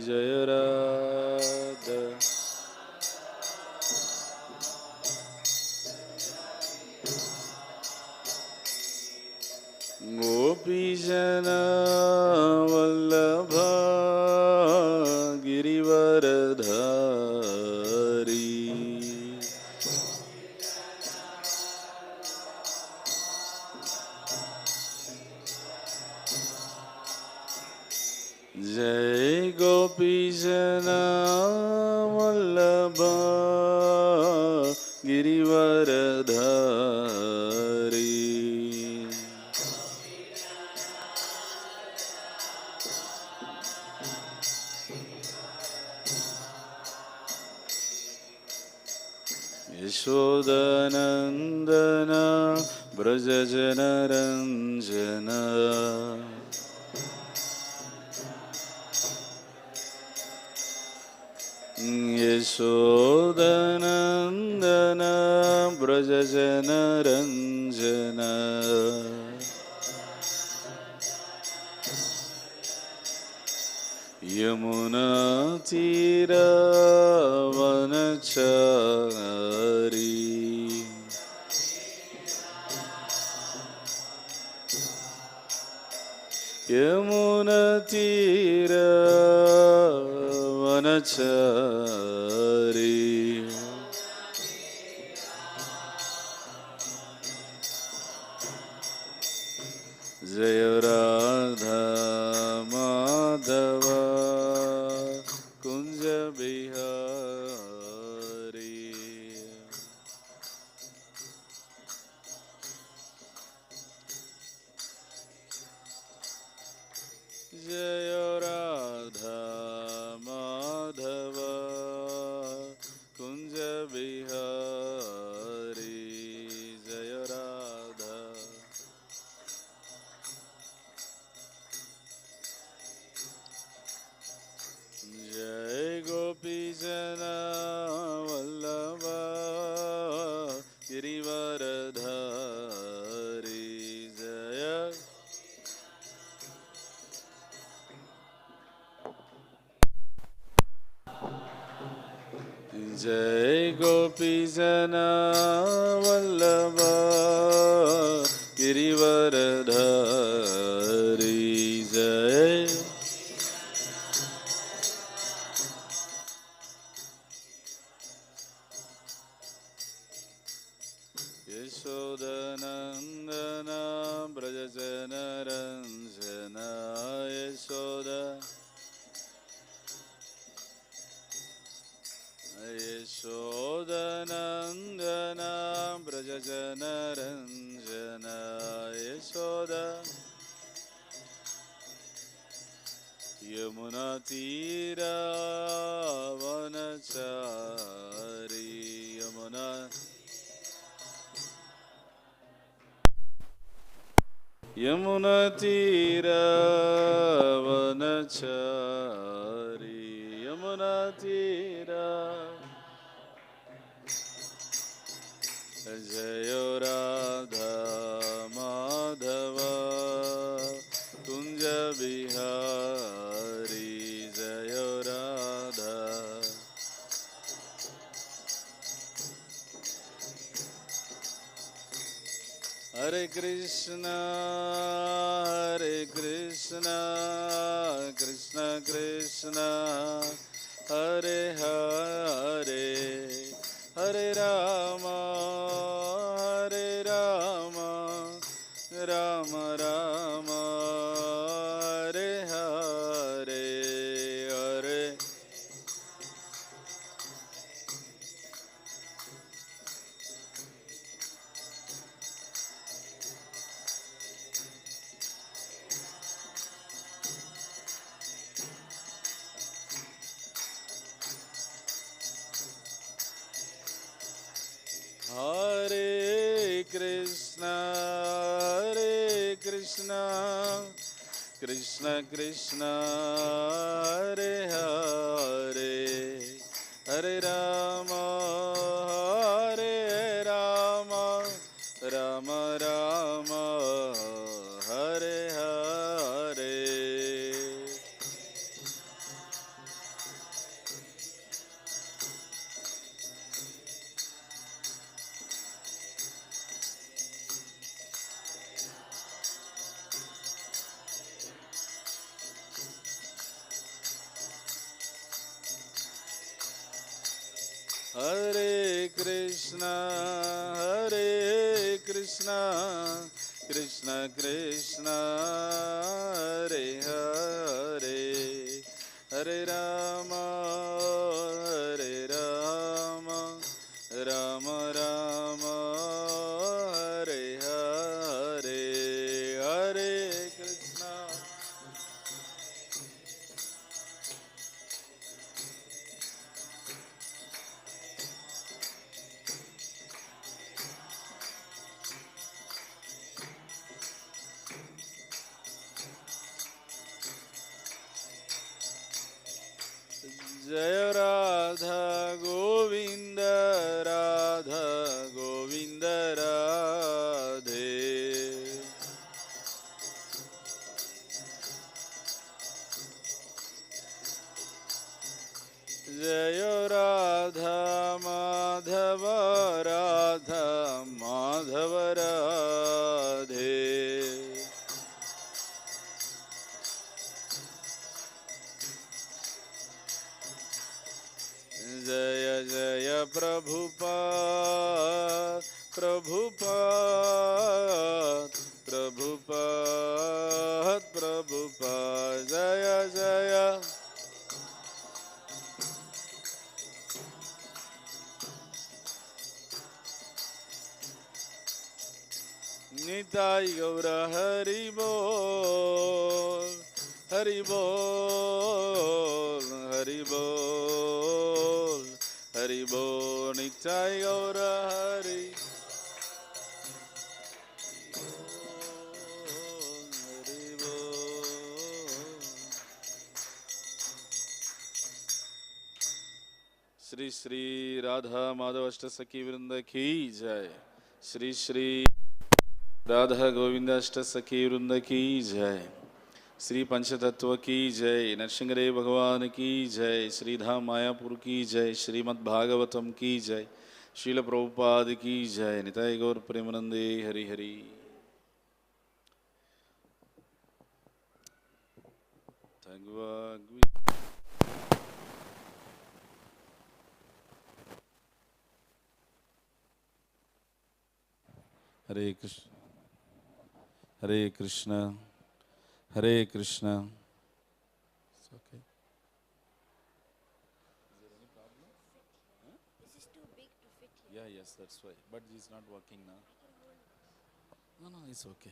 Jaya Radha. Gopijana Vallabha Girivaradhari. Jai Gopijana Vallabha Girivaradhari. Yashodanandana Brajajana Ranjana. Yashodanandana Brajajana Ranjana. Yamuna Tira Vanachari. Yamuna Tira Vanachari. Jaya Radha Madhava Kunja Bihari. Jaya Radha Madhava Kunja Bihari. Jaya Radha. Jai Gopijana Vallabha Girivaradhari. Jaya Jai Gopijana Vallabha Girivaradhari. Jai Yashodanandana Brajajana Ranjana. Yashodanandana Brajajana Ranjana. Yashoda Yamuna Tira Vanachari. Yamuna Tira Vanachari. Yamuna Tira. Jaya Radha Madhava Kunja Bihari. Jaya Radha. Hare Krishna Krishna Krishna Hare Hare Hare Rama Rama Rama Hare Hare. Hare Hare Krishna Krishna Krishna Hare Hare Hare Rama Rama Rama Hare Hare. Hare Krishna, Krishna Krishna, Hare Hare, Hare Rama, Rama Rama, Hare Hare, Hare Krishna. Jaya Radha Govinda, Radha Govinda Radhe. Jaya Radha Madhava, Radha Madhava Radhe. Jaya Jaya Prabhupada, Prabhupada, Prabhupada, Prabhupada, Jaya Jaya. Nitai Gaura Hari Bol, Hari Bol, Hari Bol, Hari Bol, Nitai Gaura Hari Bol, Shri Shri Radha Madhava Ashtasaki Vrinda Ki Jai. Shri Shri Radha Govinda Ashtasaki Vrinda Ki Jai. Shri Panchatattva Ki Jai. Narsinghare Bhagavan Ki Jai. Shri Dham Mayapur Ki Jai. Srimad Bhagavatam Ki Jai. Srila Prabhupada Ki Jai. Nitai Gaur Premanande Hari Hari. Hare Krishna, Hare Krishna, Hare Krishna. It's okay. Is there any problem? Huh? This is too big to fit here. Yeah, yes, that's why. But it's not working now. No, no, it's okay.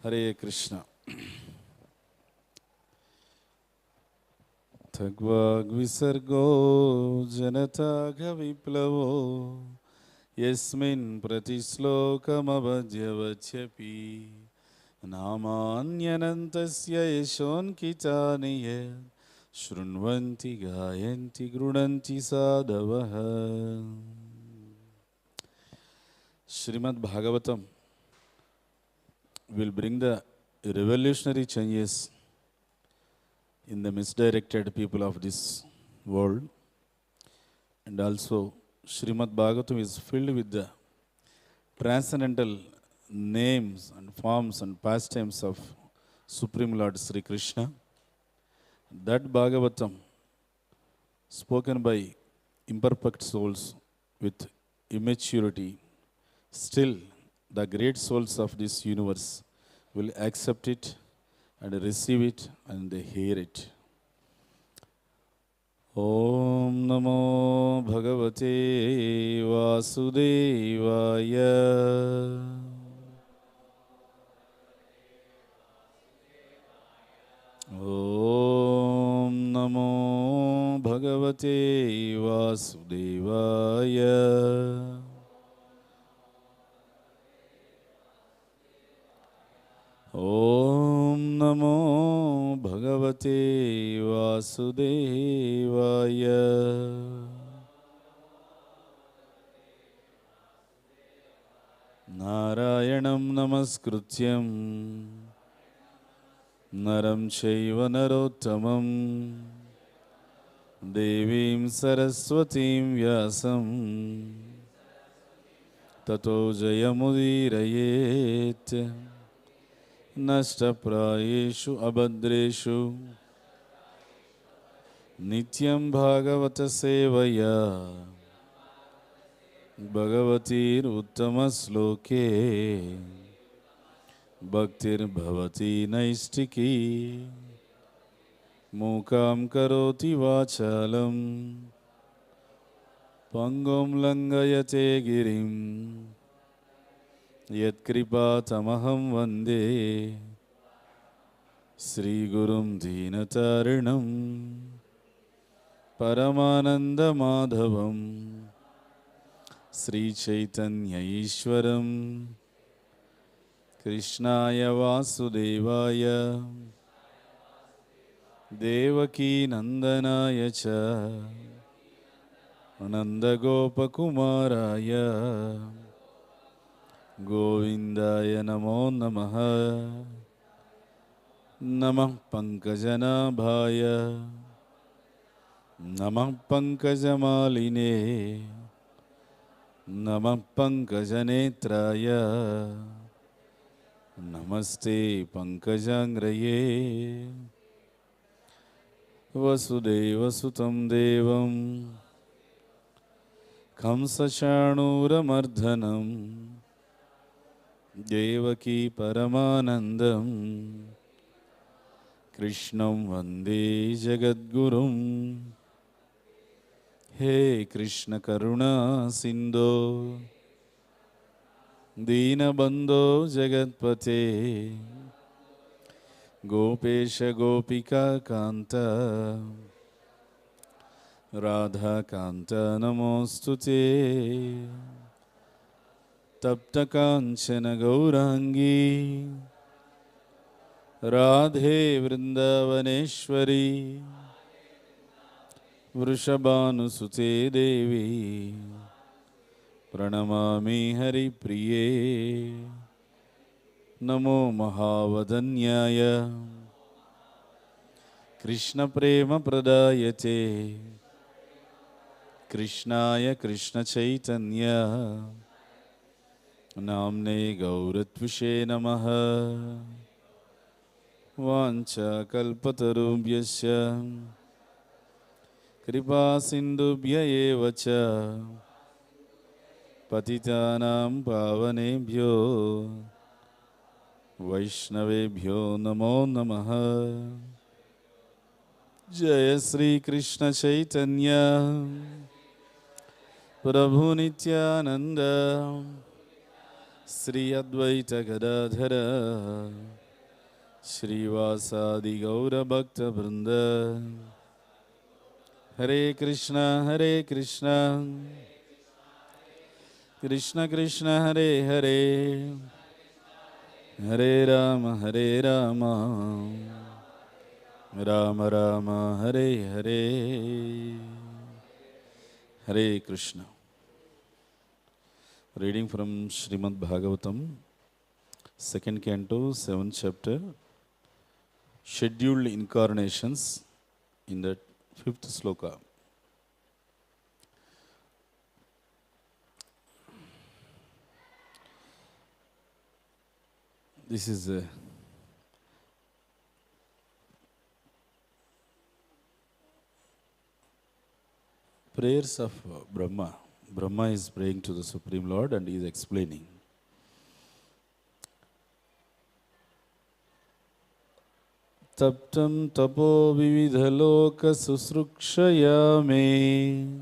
Hare Krishna. Thagvag visargo janatagha viplavo yasmin pratislokam avadhyavachyapi namanyanantasya yashonkitaniya shrunvanti gayanti grunanti sadavaha. Srimad Bhagavatam will bring the revolutionary changes in the misdirected people of this world, and also Srimad Bhagavatam is filled with the transcendental names and forms and pastimes of Supreme Lord Sri Krishna. That Bhagavatam, spoken by imperfect souls with immaturity, still the great souls of this universe will accept it and receive it and they hear it. Om Namo Bhagavate Vasudevaya. Om Namo Bhagavate Vasudevaya. Om Namo Bhagavate Vasudevaya. Narayanam Namaskrutyam Naram Chaiva Narottamam Devim Saraswatim Vyasam Tato Jayamudirayet Nashtaprayeshu abhadreshu Nityam Bhagavata Sevaya Bhagavatir Uttama Sloke Bhaktir Bhavati Naistiki Mukam Karoti Vachalam Pangom Langayate Girim Yat Kripa Tamaham Vande Sri Gurum Deenatarinam Paramananda Madhavam Sri Chaitanya Ishwaram Krishnaya Vasudevaya Devaki Nandanaya Cha Nanda Gopakumaraya Govindaya Namo Namaha Namah Pankajanabhaya Namah Pankajamaline Namah Pankajanetraya Namaste Pankajangraye Vasudeva Sutam Devam Kamsachanūramardhanam Devaki Paramanandam Krishnam Vande Jagadgurum He Krishna Karuna Sindho Deenabandho Jagatpate Gopesha Gopika Kanta Radha Kanta Namostute Tapta Kanchana Gaurangi Radhe Vrindavaneshwari Vrishabhanusute Devi Pranamami Hari Priye Namo Mahavadanyaya Krishna Prema Pradayate Krishnaya Krishna Chaitanya Namne Gauratvishe Namaha Vancha Kalpatarubhyasya Kripa Sindubhya Evacha Patitanam Pavanebhyo Vaishnavebhyo Namo Namaha Jaya Sri Krishna Chaitanya Prabhu Nityananda Sri Advaita Gadadhara Shri Vasadi Gaura Bhakta Vrinda Hare Krishna Krishna Krishna Hare Hare Hare Rama Rama Rama Hare Hare Hare Krishna. Reading from Srimad Bhagavatam, 2nd Canto, 7th chapter, Scheduled Incarnations, in the 5th sloka. This is prayers of Brahma. Brahma is praying to the Supreme Lord and he is explaining. Taptam tapo vividha-loka-sisṛkṣayā me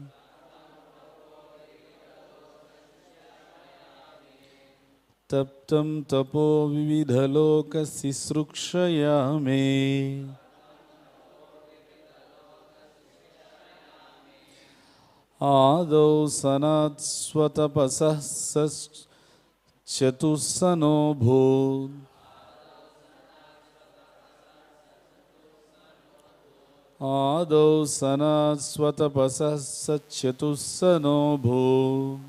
Taptam tapo vividha-loka-sisṛkṣayā me ādau sanāt sva-tapasaḥ catuḥ-sano bhūt ādau sanāt sva-tapasaḥ catuḥ-sano bhūt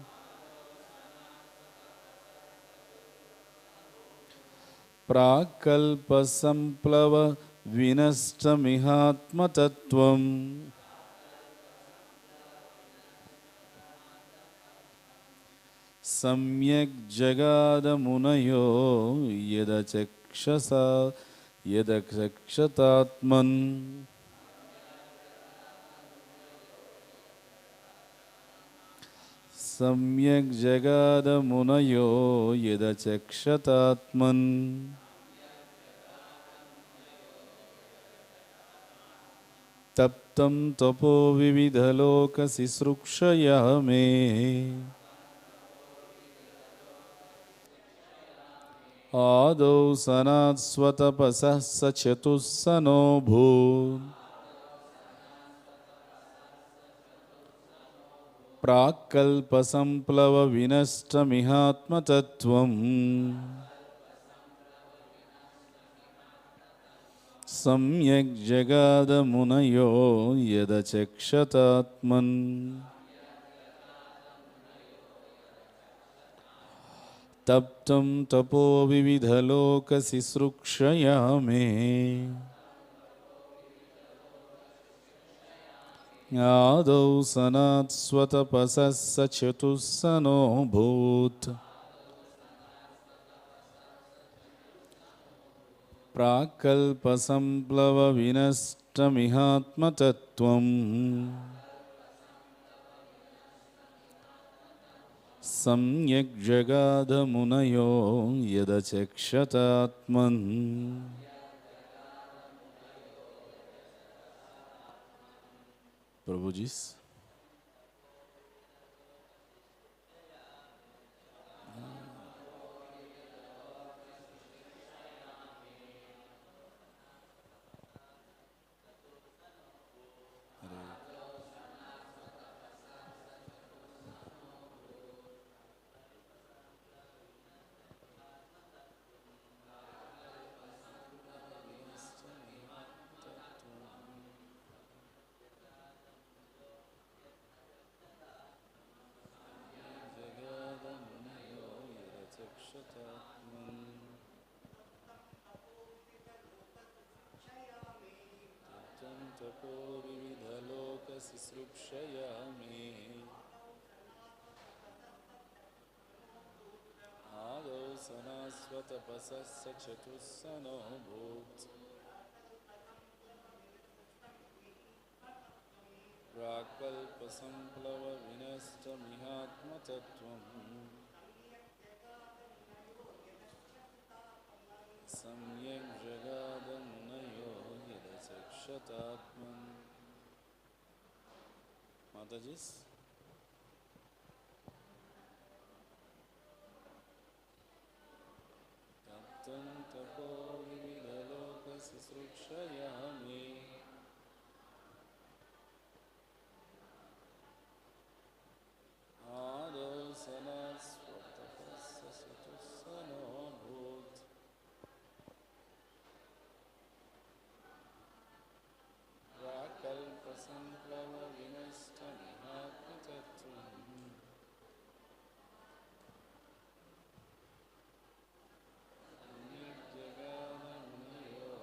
prāk-kalpa-samplava-vinaṣṭam ihātma-tattvaṁ samyag jagāda munayo acakṣatātman samyag jagāda munayo acakṣatātman taptam tapo vividha-loka-sisṛkṣayā me ādau sanāt sva-tapasaḥ catuḥ-sano bhūt prāk-kalpa-samplava-vinaṣṭam ihātma-tattvaṁ samyag jagāda munayo acakṣatātman taptam tapo vividha-loka-sisṛkṣayā me ādau sanāt sva-tapasaḥ catuḥ-sano bhūt prāk-kalpa-samplava-vinaṣṭam ihātma-tattvaṁ samyag jagāda munayo acakṣatātman. Prabhuji's. Tapo vividha-loka-sisṛkṣayā me ādau sanāt sva-tapasaḥ catuḥ-sano bhūt prāk-kalpa-samplava-vinaṣṭam ihātma-tattvaṁ samyag jagāda munayo acakṣatātman. Mataji's. Taptam tapo vividha-loka-sisṛkṣayā me ādau sanāt sva-tapasaḥ catuḥ-sano bhūt prāk-kalpa-samplava-vinaṣṭam ihātma-tattvaṁ samyag jagāda munayo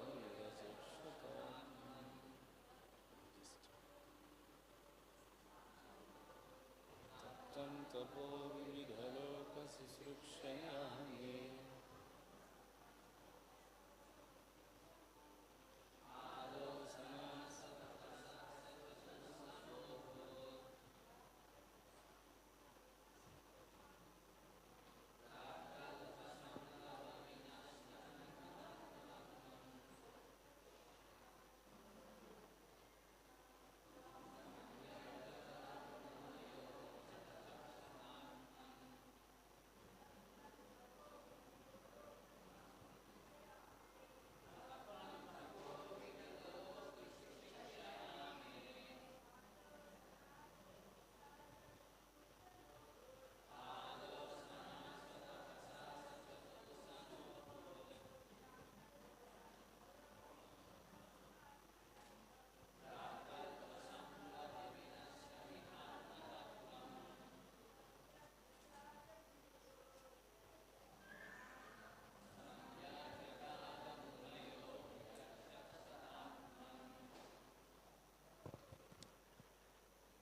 acakṣatātman taptam tapo vividha-loka-sisṛkṣayā me ādau sanāt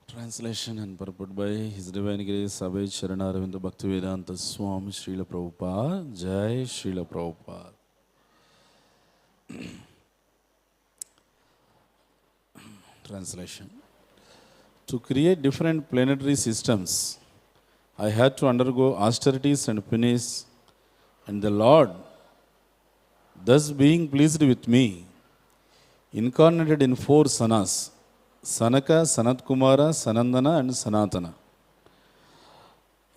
Translation and purport by His Divine Grace Abhay Charanaravinda Bhaktivedanta Swami Srila Prabhupada. Jai Srila Prabhupada. Translation. To create different planetary systems I had to undergo austerities and penance, and the Lord, thus being pleased with me, incarnated in 4 sanas: Sanaka, Sanat-kumāra, Sanandana and Sanātana.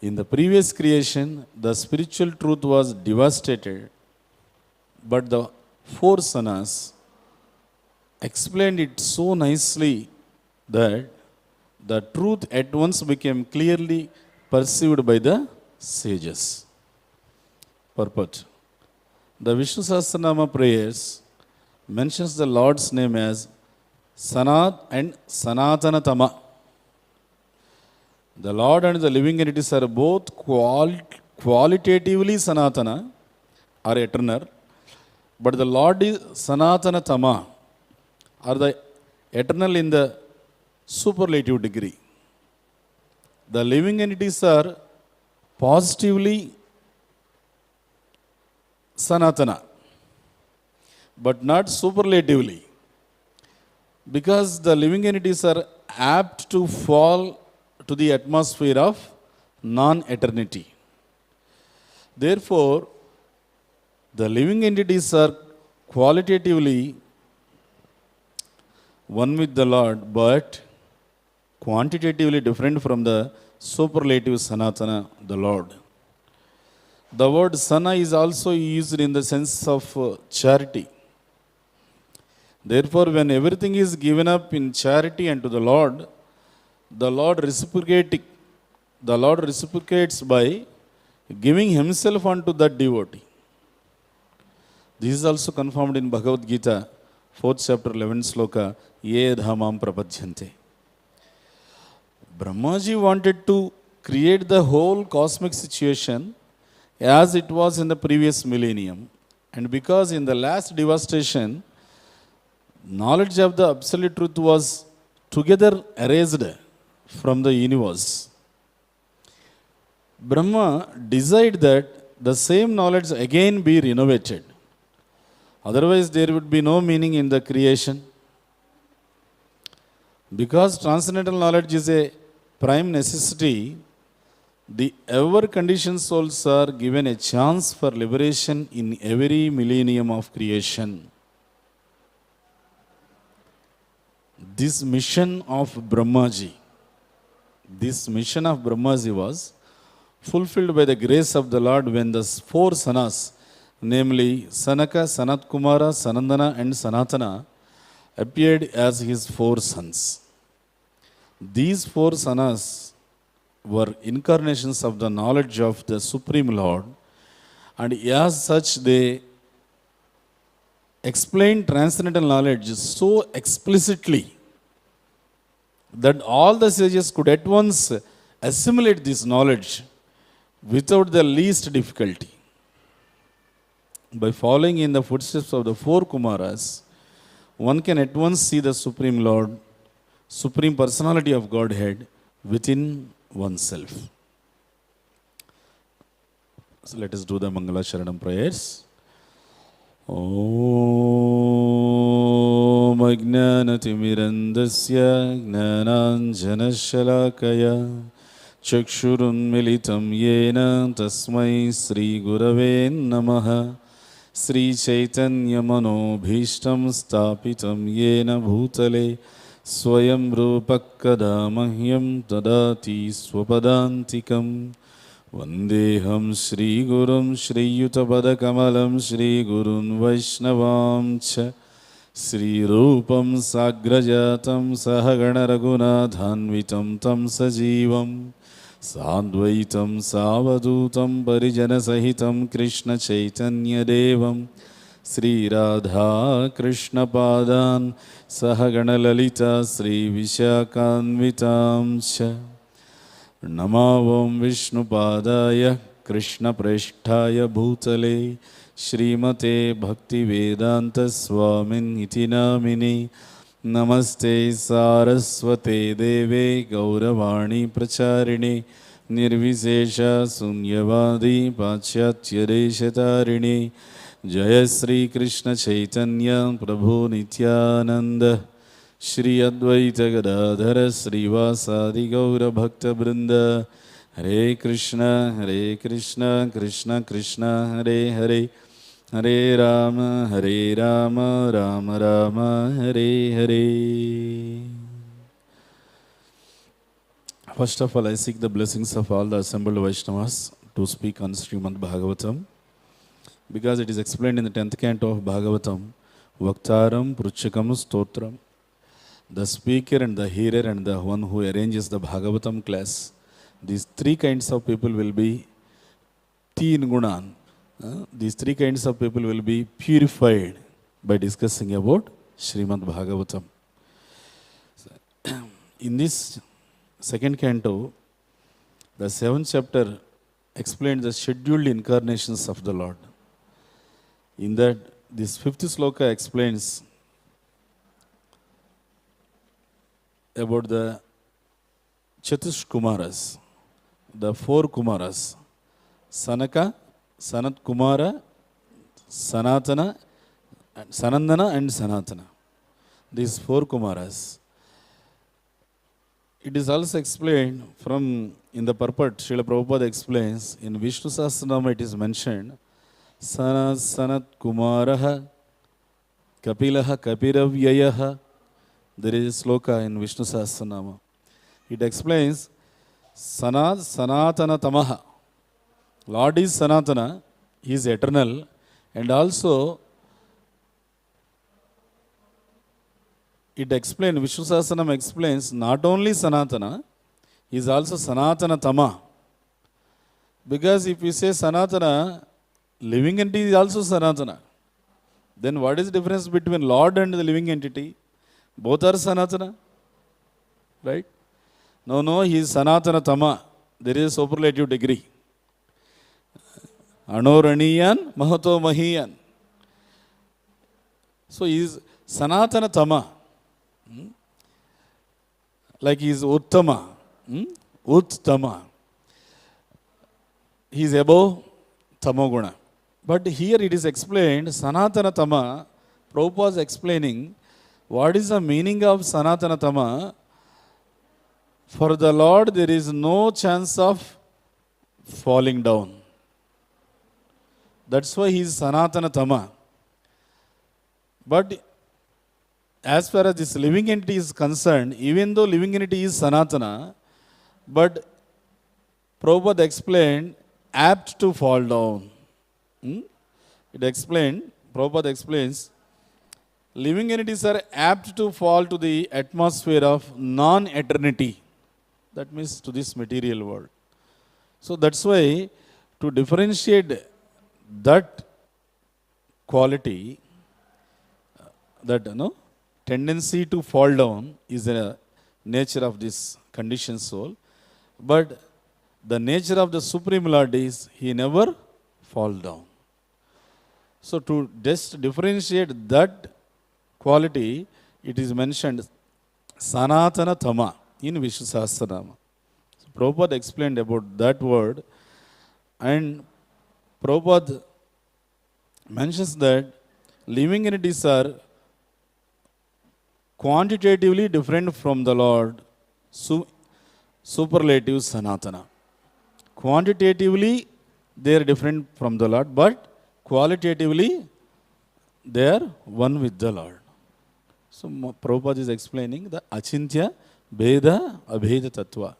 In the previous creation, the spiritual truth was devastated, but the 4 sanas explained it so nicely that the truth at once became clearly perceived by the sages. Purport. The Vishnu Sahasranama prayers mentions the Lord's name as Sanat and Sanātana. The Lord and the living entities are both qualitatively Sanatana or eternal, but the Lord is Sanātana or the eternal in the superlative degree. The living entities are positively Sanatana, but not superlatively, because the living entities are apt to fall to the atmosphere of non-eternity. Therefore, the living entities are qualitatively one with the Lord, but quantitatively different from the superlative Sanatana, the Lord. The word Sana is also used in the sense of charity. Therefore, when everything is given up in charity unto the Lord reciprocates by giving himself unto that devotee. This is also confirmed in Bhagavad Gita, 4th chapter, 11th sloka, ye dhamam prapadyante. Brahmaji wanted to create the whole cosmic situation as it was in the previous millennium, and because in the last devastation, knowledge of the absolute truth was together erased from the universe, Brahma desired that the same knowledge again be renovated. Otherwise, there would be no meaning in the creation. Because transcendental knowledge is a prime necessity, the ever-conditioned souls are given a chance for liberation in every millennium of creation. This mission of Brahmaji was fulfilled by the grace of the Lord when the 4 sanas, namely Sanaka, Sanat-kumāra, Sanandana and Sanātana, appeared as his 4 sons. These 4 sanas were incarnations of the knowledge of the Supreme Lord, and as such they explained transcendental knowledge so explicitly that all the sages could at once assimilate this knowledge without the least difficulty. By following in the footsteps of the 4 Kumaras, one can at once see the Supreme Lord, Supreme Personality of Godhead within oneself. So let us do the Mangala Sharanam prayers. Om Ajnanatimmirandasya Gnananjanashalakaya Chakshurunmilitam Yena Tasmai Sri Gurave Namaha Sri Chaitanya Manobhishtam Stapitam Yena Bhutale Swayam Rupakada Mahyam Tadati Swapadantikam Vandeham Shri Gurum Shri Yutapadakamalam Shri Gurun Vaishnavam Cha Shri Rupam Sagrajatam Sahagana Raghunathanvitam Tam Sajivam Sadvaitam Savadutam Parijana Sahitam Krishna Chaitanya Devam Sri Radha Krishna Padan Sahagana Lalita Sri Vishakhanvitam Cha Namavam Vishnu Padaya Krishna Preshthaya Bhutale Srimate Bhakti Vedanta Swamin Iti Namini Namaste Saraswate Deve Gauravani Pracharine Nirvisesha Sunyavadi Pachyatya Deshatarine Jaya Sri Krishna Chaitanya Prabhu Nityananda Shri Advaita Gadadhara Srivasadi Gaura Bhakta Brinda Hare Krishna, Krishna Krishna, Hare Hare, Hare Rama, Rama Rama, Hare Hare. First of all, I seek the blessings of all the assembled Vaishnavas to speak on Srimad Bhagavatam, because it is explained in the 10th canto of Bhagavatam, Vaktaram, Pruchakam, Stotram. The speaker and the hearer and the one who arranges the Bhagavatam class, these three kinds of people will be Teen Gunan. These three kinds of people will be purified by discussing about Srimad Bhagavatam. In this second canto, the 7th chapter explains the scheduled incarnations of the Lord. In that, this 5th sloka explains about the catuḥ-kumaras, the 4 Kumaras, Sanaka, Sanat-kumāra, Sanātana, Sanandana and Sanātana. These 4 Kumaras. It is also explained from, in the purport, Srila Prabhupada explains, in Vishnu Sahasranama it is mentioned, Sanat-kumāra, Kapilaha, Kapiravyaya. There is a sloka in Vishnu Sahasranama. It explains, Sanat Tamaha. Lord is Sanatana, He is eternal, and also it explains, Vishnu Sahasranama explains, not only Sanatana, He is also Sanatana Tama. Because if you say Sanatana, living entity is also Sanatana. Then what is the difference between Lord and the living entity? Both are Sanatana, right? No, He is Sanatana Tama. There is a superlative degree. Anoraniyan, Mahato Mahiyan. So He is Sanatana Tama. Like He is Uttama, Uttama. He is above Tamoguna. But here it is explained, Sanatana Tama, Prabhupada is explaining, what is the meaning of Sanatana Tama? For the Lord, there is no chance of falling down. That's why He is Sanatana Tama. But as far as this living entity is concerned, even though living entity is Sanatana, but Prabhupada explained, apt to fall down. It explained, Prabhupada explains, living entities are apt to fall to the atmosphere of non-eternity. That means to this material world. So that's why, to differentiate that quality, that tendency to fall down is the nature of this conditioned soul. But the nature of the Supreme Lord is He never fall down. So to just differentiate that quality, it is mentioned Sanatana Tama in Vishnu Sahasranama. So Prabhupada explained about that word, and Prabhupada mentions that living entities are quantitatively different from the Lord, superlative Sanatana. Quantitatively, they are different from the Lord, but qualitatively, they are one with the Lord. So Prabhupada is explaining the achintya bheda abheda tattva.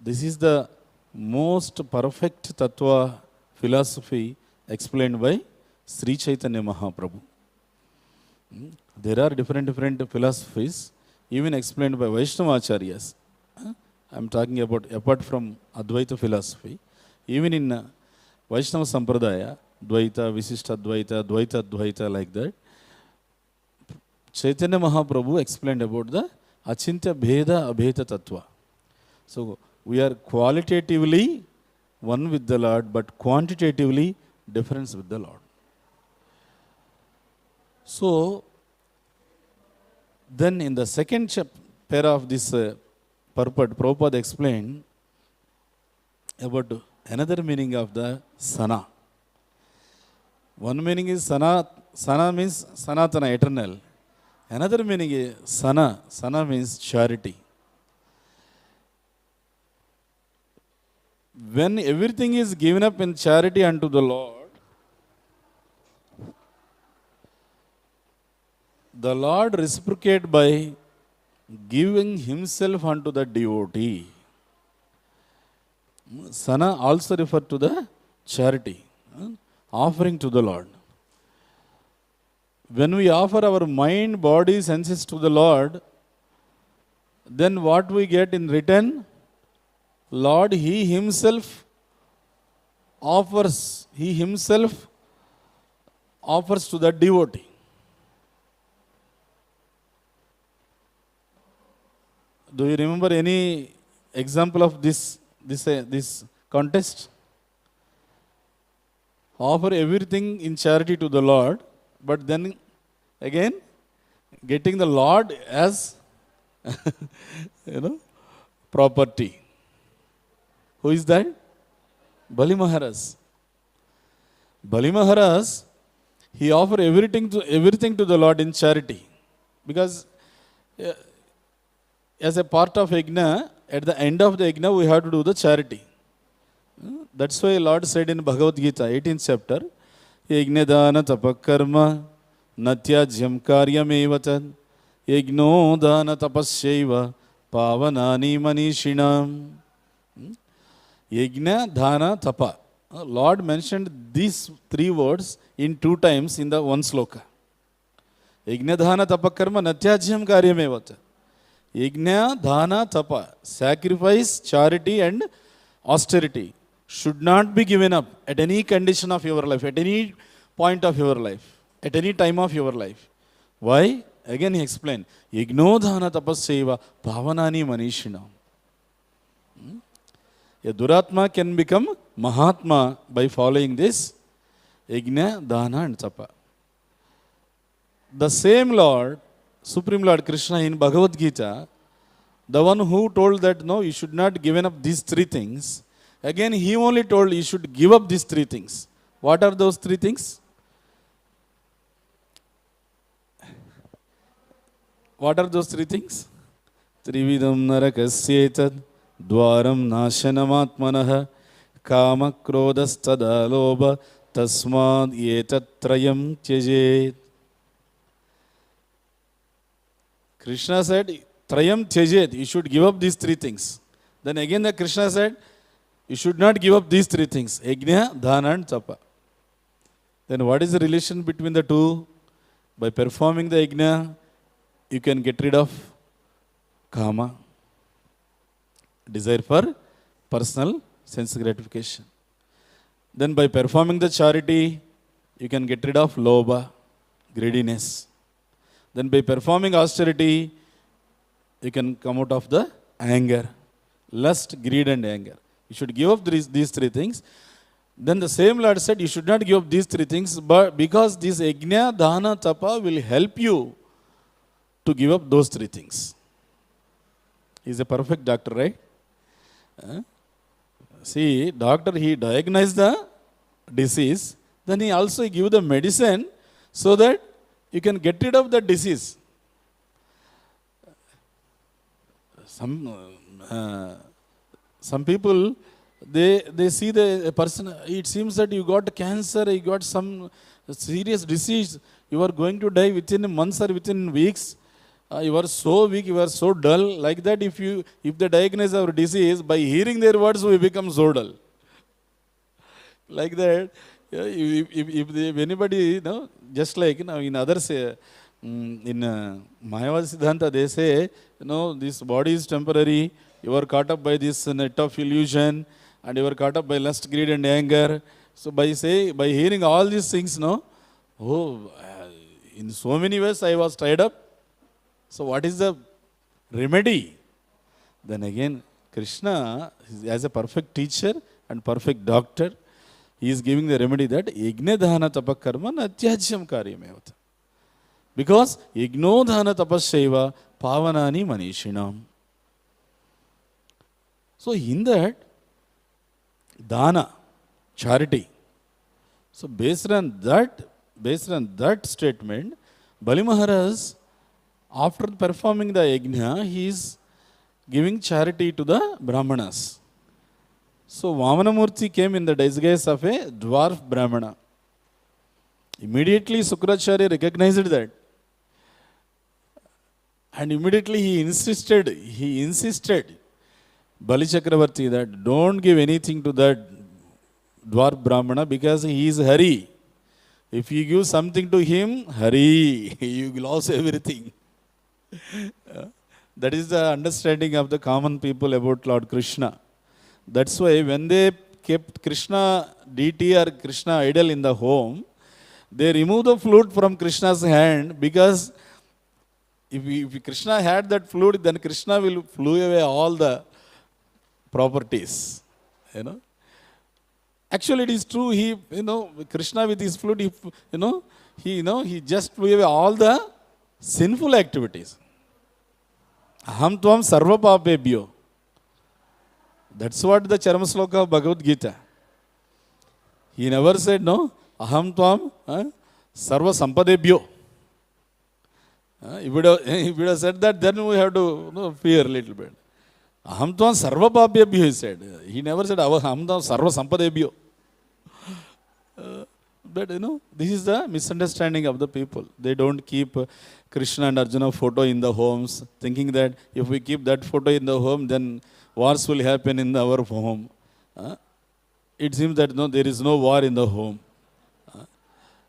This is the most perfect tattva philosophy explained by Sri Chaitanya Mahaprabhu. There are different philosophies, even explained by Vaishnava Acharyas. I am talking about, apart from Advaita philosophy, even in Vaishnava Sampradaya, Dvaita, Visishta Dvaita, Dvaita Dvaita, like that, Chaitanya Mahaprabhu explained about the achintya bheda abheda tattva. So we are qualitatively one with the Lord, but quantitatively difference with the Lord. So then in the second pair of this purport, Prabhupada explained about another meaning of the Sana. One meaning is Sana. Sana means Sanatana, eternal. Another meaning is Sana. Sana means charity. when everything is given up in charity unto the Lord, the Lord reciprocate by giving himself unto the devotee. Sana also refer to the charity, offering to the Lord. When we offer our mind, body, senses to the Lord, then what we get in return? Lord, He Himself offers to the devotee. Do you remember any example of this contest? Offer everything in charity to the Lord, but then again getting the Lord as property. Who is that? Bali Maharaj. Bali Maharaj, he offered everything to the Lord in charity, because as a part of yajna, at the end of the yajna, we have to do the charity. That's why Lord said in Bhagavad Gita, 18th chapter, yajna dana tapakarma natyajyam karyamevata yajno dana tapasyaiva pavanani manishinam. Yajna, dhana, tapa. Lord mentioned these three words in 2 times in the one sloka. Yajna, dhana, tapa, karma, natyajyam karyamevata. Yajna, dhana, tapa, sacrifice, charity and austerity should not be given up at any condition of your life, at any point of your life, at any time of your life. Why? Again he explained, yajno dhana tapasyaiva pavanani manishinam. A duratma can become mahatma by following this yajna, dana and tapa. The same Lord, Supreme Lord Krishna in Bhagavad Gita, the one who told that no, you should not give up these 3 things, again he only told you should give up these 3 things. What are those 3 things? What are those 3 things? Trividam narakasyetat dvaram nashanamatmanah kama krodastada loba tasmad yetatrayam tyajet. Krishna said, Trayam tyajet, you should give up these 3 things. Then again the Krishna said, you should not give up these 3 things, yajna, dhana and tapa. Then what is the relation between the 2? By performing the yajna, you can get rid of kama, desire for personal sense gratification. Then by performing the charity, you can get rid of lobha, greediness. Then by performing austerity, you can come out of the anger, lust, greed and anger. You should give up these 3 things. Then the same Lord said, you should not give up these 3 things, but because this yajna, dana, tapa will help you to give up those 3 things. He is a perfect doctor, right? See, doctor, he diagnosed the disease, then he also give the medicine so that you can get rid of the disease. Some people, they see the person, it seems that you got cancer, you got some serious disease, you are going to die within months or within weeks. You are so weak, you are so dull. Like that, if they diagnose our disease, by hearing their words, we become so dull. Like that, if anybody, just like in others, in Mayavada Siddhanta, they say, this body is temporary, you are caught up by this net of illusion, and you are caught up by lust, greed and anger. So by hearing all these things, in so many ways I was tied up. So what is the remedy? Then again, Krishna, as a perfect teacher and perfect doctor, he is giving the remedy that yajna dhana tapa karma natyajyam karyamevata. Because yajno dhana tapasyaiva pavanani manishinam. So in that, dana, charity. So based on that statement, Bali Maharaj, after performing the yajna, he is giving charity to the brahmanas. So Vamanamurti came in the disguise of a dwarf Brahmana. Immediately Sukracharya recognized that. And immediately he insisted, Bali Chakravarti, that don't give anything to that dwarf Brahmana because he is Hari. If you give something to him, Hari, you lost everything. That is the understanding of the common people about Lord Krishna. That's why when they kept Krishna deity or Krishna idol in the home, they removed the flute from Krishna's hand, because if Krishna had that flute, then Krishna will flew away all the properties. Actually, it is true. Krishna with his flute, he just flew away all the sinful activities. Aham tvam sarva papebhyo. That's what the Charma Sloka of Bhagavad Gita. He never said, no, aham tvam sarva sampadebhyo. If you have said that, then we have to fear a little bit. Aham tvam sarva papebhyo, he said. He never said aham tvam sarva sampadebhyo. But this is the misunderstanding of the people. They don't keep Krishna and Arjuna photo in the homes, thinking that if we keep that photo in the home, then wars will happen in our home. It seems that there is no war in the home.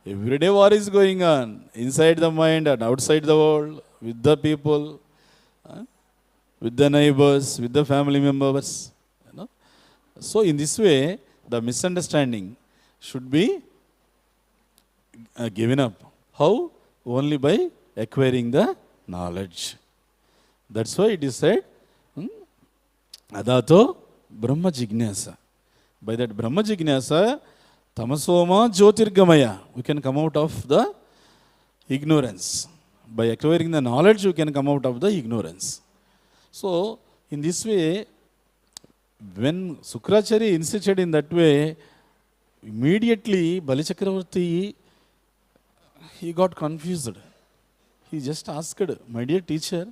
Every day war is going on, inside the mind and outside the world, with the people, with the neighbors, with the family members. So in this way, the misunderstanding should be given up. How? Only by acquiring the knowledge. That's why it is said, ādau brahma jignasa. By that brahma jignasa, tamasoma jyotirgamaya, we can come out of the ignorance. By acquiring the knowledge, you can come out of the ignorance. So, in this way, when Sukracharya insisted in that way, immediately Bali Chakravarti, he got confused. He just asked, my dear teacher,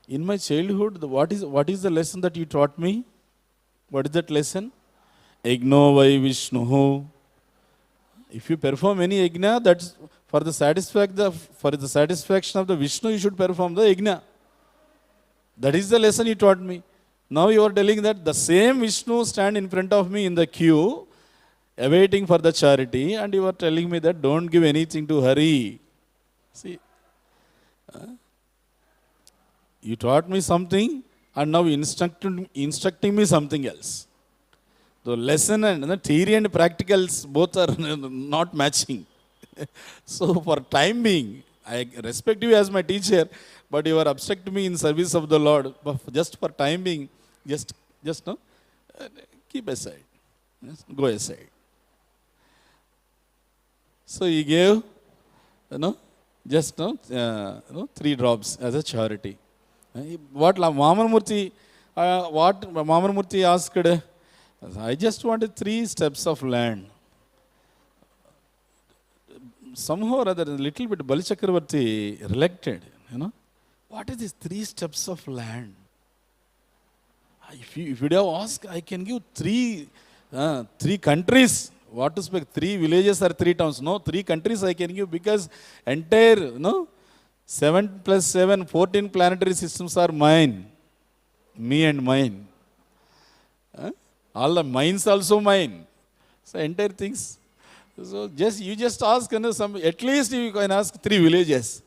in my childhood, what is the lesson that you taught me? What is that lesson? Yajno vai Vishnuhu. If you perform any yajna, that's for the satisfaction of the Vishnu, you should perform the yajna. That is the lesson you taught me. Now you are telling that the same Vishnu stand in front of me in the queue, awaiting for the charity, and you are telling me that don't give anything to Hari. See, you taught me something, and now instructing me something else. The lesson and the theory and practicals both are not matching. So for time being, I respect you as my teacher, but you are obstructing me in service of the Lord. But just for time being, just keep aside. Go aside. So he gave, just 3 drops as a charity. What Vamanamurti asked, I just wanted 3 steps of land. Somehow or other, a little bit Bali Chakravarti reluctant. What is these 3 steps of land? If you have asked, I can give 3 countries. What to speak? 3 villages or 3 towns? No, 3 countries I can give, because entire 7 plus 7, 14 planetary systems are mine. Me and mine. All the mines also mine. So entire things. So you just ask, at least you can ask 3 villages.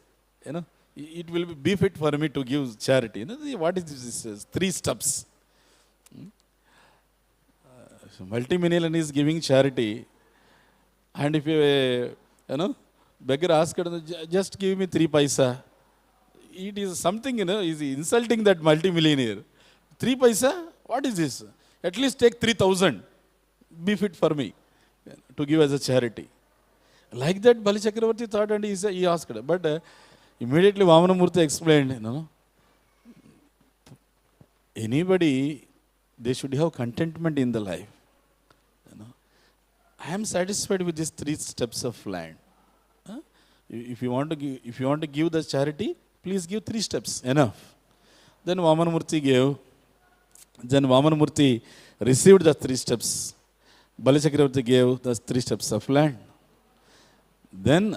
It will be fit for me to give charity. What is this? 3 steps. Multimillionaire is giving charity, and if you beggar asks, just give me 3 paisa. It is something, is insulting that multimillionaire. 3 paisa? What is this? At least take 3,000. Be fit for me to give as a charity. Like that, Bali Chakravarti thought, and he asked. But immediately Vamanamurti explained, anybody, they should have contentment in the life. I am satisfied with these 3 steps of land. If you want to give the charity, please give 3 steps. Enough. Then Vamanamurti gave. Then Vamanamurti received the 3 steps. Bali Chakravarti gave the 3 steps of land. Then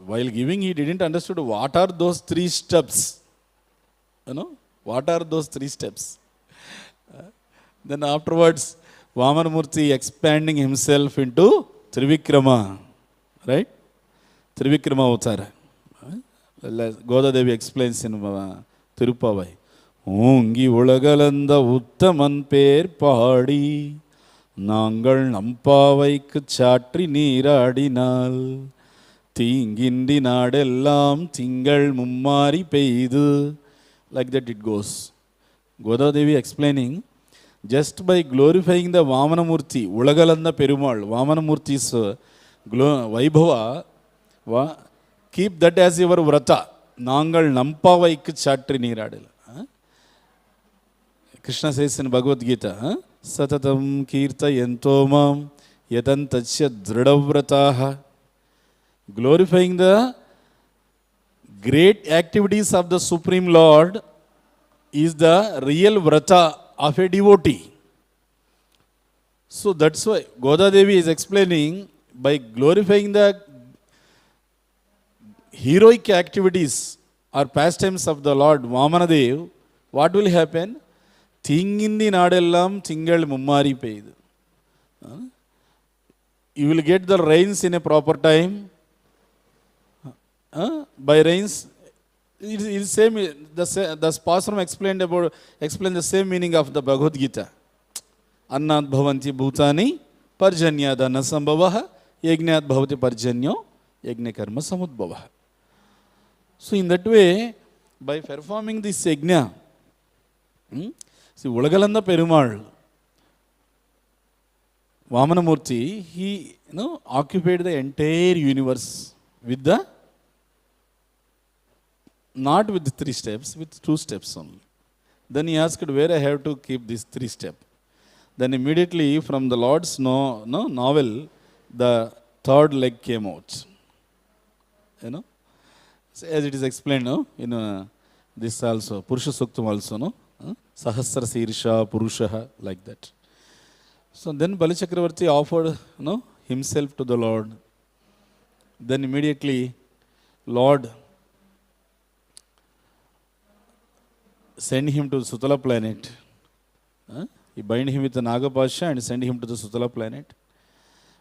while giving, he didn't understood what are those 3 steps. What are those 3 steps? Then afterwards, Vamanamurti expanding himself into Trivikrama, right? Trivikrama Avtara. Goda Devi explains in Tirupavai. Ongi Ulagalanda Uttaman Per Padi Nangal Nampavaik Chatri Neeradinal Thingindi Nadellam Tingal Mummari Peidu. Like that it goes. Goda Devi explaining, just by glorifying the Vamanamurti, Ulagalanda Perumal, Vamanamurti's Vaibhava, keep that as your vrata. Nangal Nampavaik Chatri Neeradil. Krishna says in Bhagavad Gita, Satatam Kirtayanto Mam Yatantachya Dridhavrataha. Glorifying the great activities of the Supreme Lord is the real vrata of a devotee. So that's why Goda Devi is explaining, by glorifying the heroic activities or pastimes of the Lord Vamanadev, what will happen? Thingindi Nadellam Tingal Mummari Peidu. You will get the rains in a proper time. By rains, it is same. The Pasram explained the same meaning of the Bhagavad Gita. Annat bhavanti bhutani parjanyada nasambhavaha yajnat bhavati parjanyo yajna karma samudbhavaha. So in that way, by performing this yajna, see Ulagalanda Perumal, Vamanamurti, he occupied the entire universe with the, not with the 3 steps, with 2 steps only. Then he asked where I have to keep these 3 steps. Then immediately from the Lord's novel, the 3rd leg came out. So as it is explained in this also, Purusha Suktam also, Sahasra Sirsha Purusha, like that. So then Bali Chakravarti offered himself to the Lord. Then immediately Lord sent him to the Sutala planet. He bind him with the Nagapasha and sent him to the Sutala planet.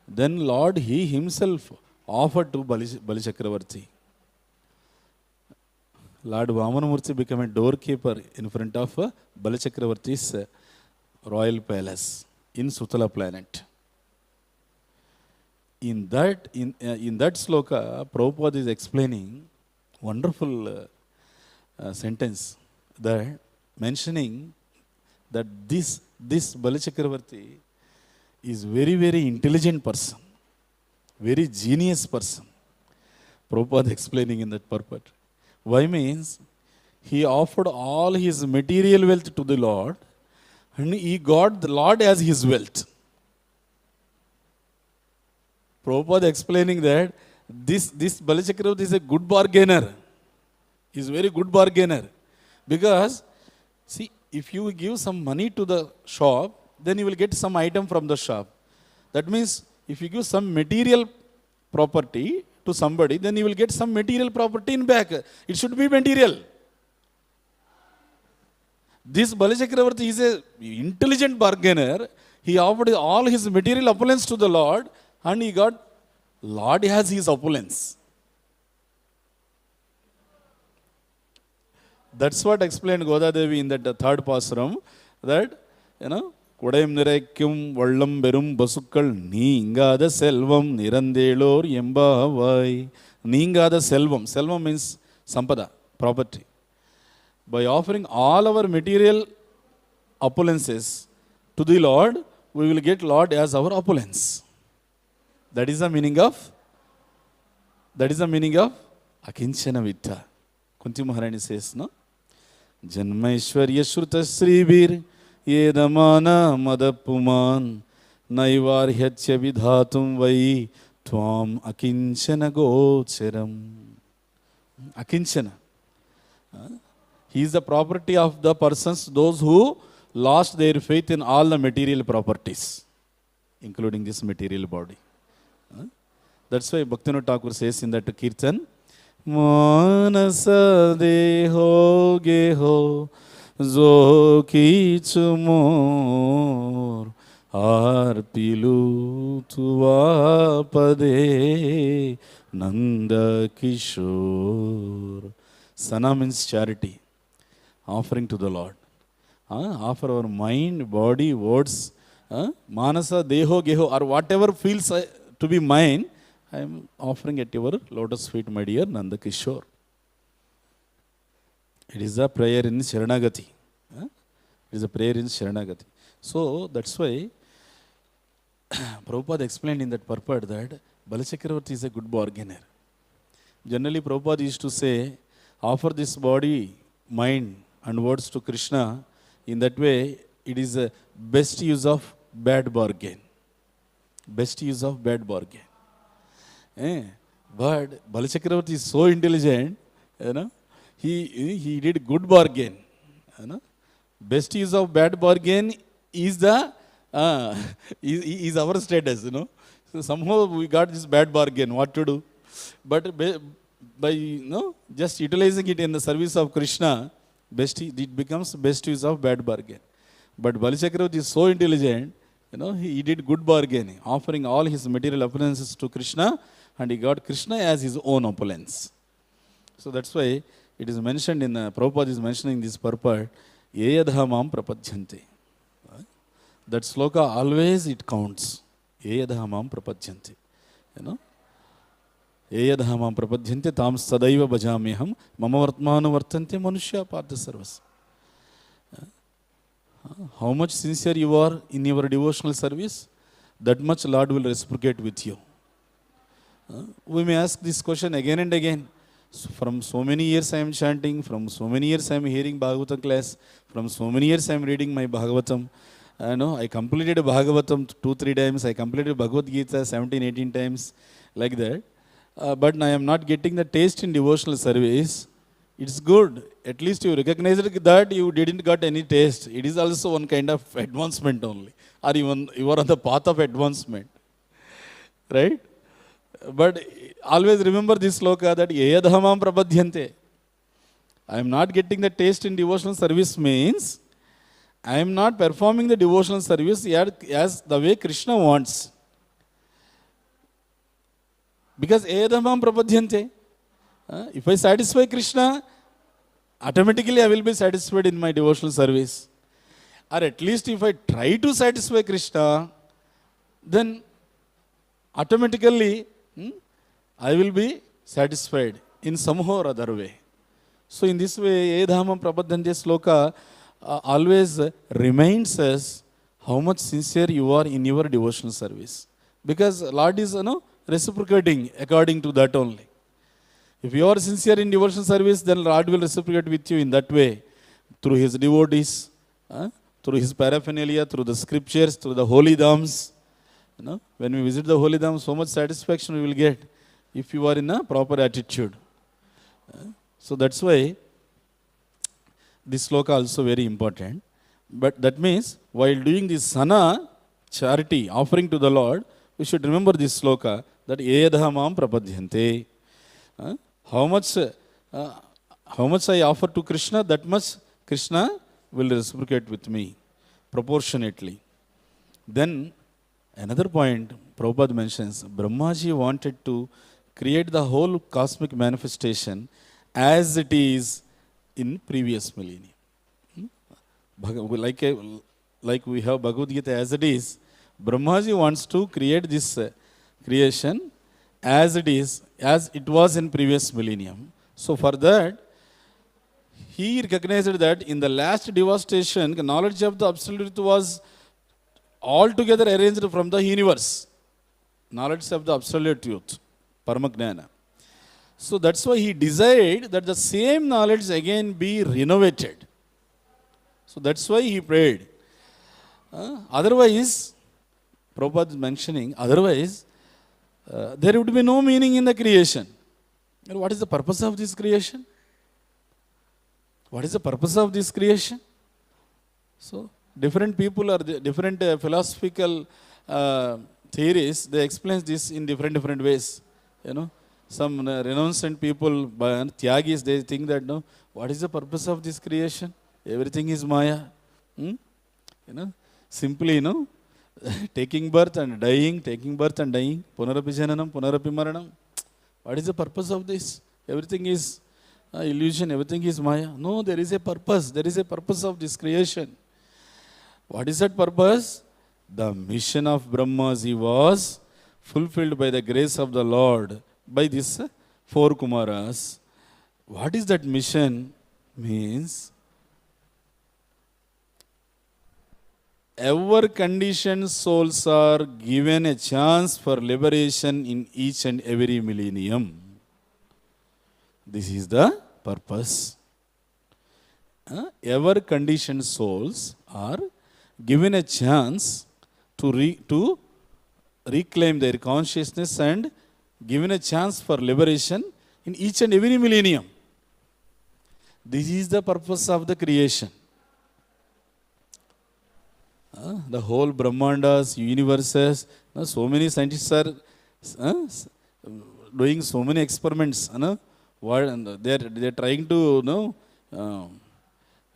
Then Lord, he himself offered to Bali Chakravarti. Lord Vamanamurti became a doorkeeper in front of Bali Chakravarti's royal palace in Sutala planet. In that sloka, Prabhupada is explaining wonderful sentence there, mentioning that this Bali Chakravarti is very, very intelligent person, very genius person. Prabhupada explaining in that purport. Why means he offered all his material wealth to the Lord and he got the Lord as his wealth. Prabhupada explaining that this Bali Chakravarti is a good bargainer. He is a very good bargainer. Because, see, if you give some money to the shop, then you will get some item from the shop. That means, if you give some material property to somebody, then you will get some material property in back. It should be material. This Bali Chakravarti is an intelligent bargainer. He offered all his material opulence to the Lord and he got, Lord has his opulence. That's what explained Goda Devi in that 3rd Pasuram, that, Kudayam Niraikyum Vallam Berum Basukkal Neengada Selvam Nirandelor Yembavai. Neengada Selvam. Selvam means Sampada, property. By offering all our material opulences to the Lord, we will get Lord as our opulence. That is the meaning of Akinchana Vitta. Kunti Maharani says, no? Janmaishwarya Shruta Sribir Yedamana Madapuman Naivarhyatya Vidhatum Vai Tvam Akinchana Gocharam. Akinchana. He is the property of the persons, those who lost their faith in all the material properties, including this material body. That's why Bhaktivinoda Thakur says in that Kirtan, Manasa deho geho zo kichu mor arpilu tuva pade Nanda Kishore. Sana means charity, offering to the Lord. Offer our mind, body, words, manasa, deho, geho, or whatever feels to be mine, I am offering at your lotus feet, my dear Nanda Kishore. It is a prayer in Sharanagati. It is a prayer in Sharanagati. So that's why Prabhupada explained in that purport that Balachakravarti is a good bargainer. Generally, Prabhupada used to say, offer this body, mind and words to Krishna. In that way, it is a best use of bad bargain. Best use of bad bargain. But Balachakravarti is so intelligent, he did good bargain. Best use of bad bargain is the is our status. So somehow we got this bad bargain. What to do? But by just utilizing it in the service of Krishna, it becomes best use of bad bargain. But Balachakravarti is so intelligent, he did good bargaining, offering all his material appearances to Krishna, and he got Krishna as his own opulence. So that's why it is mentioned in Prabhupada is mentioning this purport, Yeyadhamam prapadyante. That sloka always it counts. Yeyadhamam prapadyante. Yeyadhamam prapadyante tam sadaiva bhajamyaham mama vartmanu vartante manushya partha sarvas. How much sincere you are in your devotional service, that much Lord will reciprocate with you. We may ask this question again and again. So from so many years I am chanting, from so many years I am hearing Bhagavatam class, from so many years I am reading my Bhagavatam. I completed Bhagavatam 2-3 times, I completed Bhagavad Gita 17-18 times, like that. But I am not getting the taste in devotional service. It's good. At least you recognize that you didn't got any taste. It is also one kind of advancement only. Or even you are on the path of advancement. Right? But always remember this sloka that Yeyadhamam prapadyante. I am not getting the taste in devotional service means I am not performing the devotional service as the way Krishna wants. Because Yeyadhamam prapadyante. If I satisfy Krishna, automatically I will be satisfied in my devotional service. Or at least if I try to satisfy Krishna, then automatically I will be satisfied in some or other way. So in this way, Yeyadhamam prapadyante sloka always reminds us how much sincere you are in your devotional service. Because Lord is reciprocating according to that only. If you are sincere in devotional service, then Lord will reciprocate with you in that way, through his devotees, through his paraphernalia, through the scriptures, through the holy dhams. When we visit the holy dhams, so much satisfaction we will get if you are in a proper attitude. So that's why this sloka also very important. But that means while doing this sana, charity, offering to the Lord, we should remember this sloka that Yeyadhamam prapadyante. How much I offer to Krishna, that much Krishna will reciprocate with me proportionately. Then another point Prabhupada mentions, Brahmaji wanted to create the whole cosmic manifestation as it is in previous millennium. Like we have Bhagavad Gita as it is, Brahmaji wants to create this creation as it is, as it was in previous millennium. So for that, he recognized that in the last devastation, the knowledge of the absolute was altogether arranged from the universe. Knowledge of the absolute truth, Paramatma. So that's why he desired that the same knowledge again be renovated. So that's why he prayed. Otherwise, Prabhupada is mentioning, otherwise, there would be no meaning in the creation. And what is the purpose of this creation? What is the purpose of this creation? So, Different people or different philosophical theories, they explain this in different ways. You know, some renounced people, Tyagis, they think that, no, what is the purpose of this creation? Everything is Maya. Hmm? You know, simply, taking birth and dying, punarapi jananam, punarapi maranam. What is the purpose of this? Everything is illusion, everything is Maya. No, there is a purpose. There is a purpose of this creation. What is that purpose? The mission of Brahmaji was fulfilled by the grace of the Lord by these four Kumaras. What is that mission? Means ever conditioned souls are given a chance for liberation in each and every millennium. This is the purpose. Ever conditioned souls are given a chance to reclaim their consciousness and given a chance for liberation in each and every millennium. This is the purpose of the creation. The whole Brahmandas, universes, so many scientists are doing so many experiments. They're trying to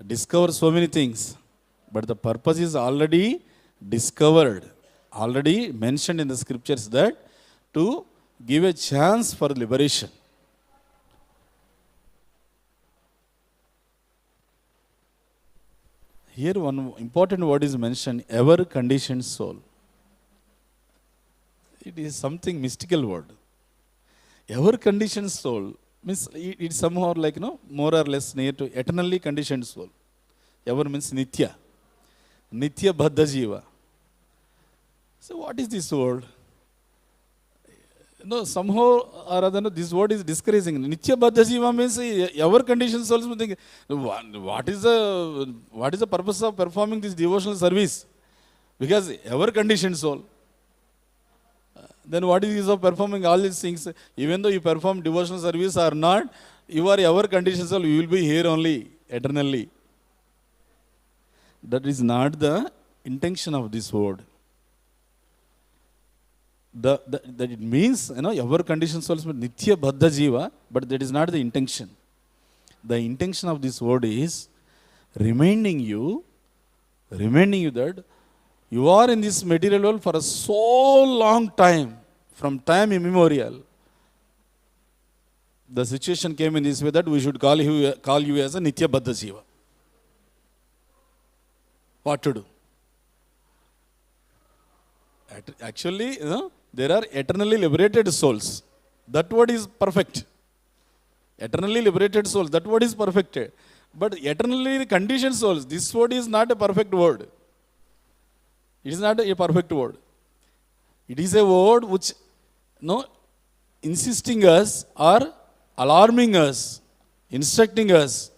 discover so many things. But the purpose is already discovered, already mentioned in the scriptures, that to give a chance for liberation. Here one important word is mentioned, ever conditioned soul. It is something mystical word. Ever conditioned soul means it's somehow like, more or less near to eternally conditioned soul. Ever means nitya. Nitya baddha jiva. So what is this word? Somehow or other, this word is discouraging. Nitya baddha jiva means ever conditioned souls. What is the purpose of performing this devotional service? Because ever conditioned soul. Then what is the use of performing all these things? Even though you perform devotional service or not, you are ever conditioned soul. You will be here only eternally. That is not the intention of this word. That it means, ever conditioned souls, nitya baddha jiva, but that is not the intention. The intention of this word is reminding you that you are in this material world for a so long time, from time immemorial. The situation came in this way that we should call you as a nitya baddha jiva. What to do? Actually, there are eternally liberated souls. That word is perfect. Eternally liberated souls, that word is perfect. But eternally conditioned souls, this word is not a perfect word. It is not a perfect word. It is a word which, insisting us or alarming us, instructing us,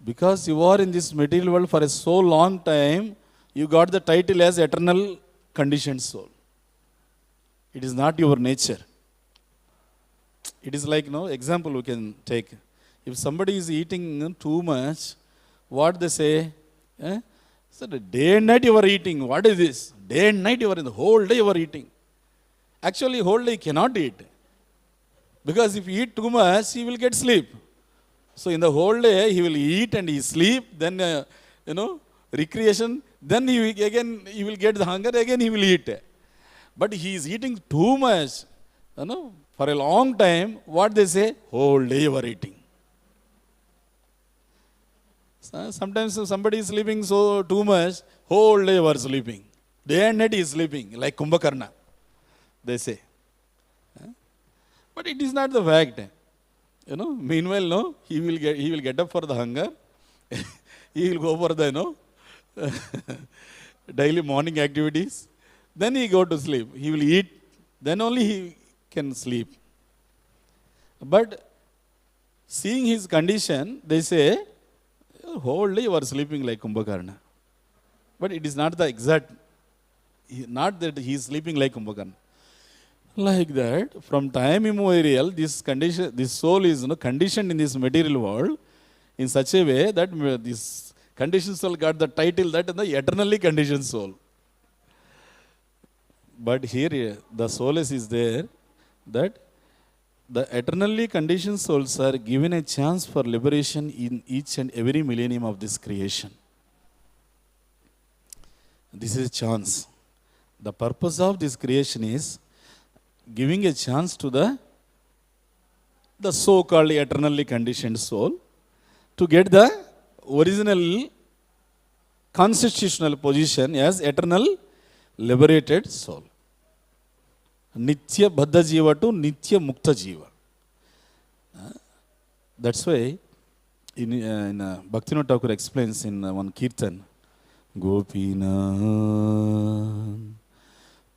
because you are in this material world for a so long time, you got the title as eternal conditioned soul. It is not your nature. It is like, example we can take. If somebody is eating too much, what they say? So day and night you are eating. What is this? Day and night you are in the whole day you are eating. Actually, whole day you cannot eat. Because if you eat too much, he will get sleep. So in the whole day, he will eat and he sleep, then, recreation, then he will get the hunger, again he will eat. But he is eating too much, for a long time. What they say? Whole day you are eating. Sometimes somebody is sleeping so too much, whole day you are sleeping. Day and night he is sleeping, like Kumbhakarna, they say. But it is not the fact. Meanwhile, he will get up for the hunger. He will go for the, daily morning activities. Then he go to sleep. He will eat. Then only he can sleep. But seeing his condition, they say, whole day you are sleeping like Kumbhakarna. But it is not the exact, not that he is sleeping like Kumbhakarna. Like that, from time immemorial, this soul is conditioned in this material world in such a way that this Conditioned soul got the title that the eternally conditioned soul. But here the solace is there that the eternally conditioned souls are given a chance for liberation in each and every millennium of this creation. This is a chance. The purpose of this creation is giving a chance to the so-called eternally conditioned soul to get the original constitutional position as eternal liberated soul. Nitya Baddha Jiva to Nitya Mukta Jiva. That's why in Bhaktivinoda Thakur explains in one kirtan, Gopina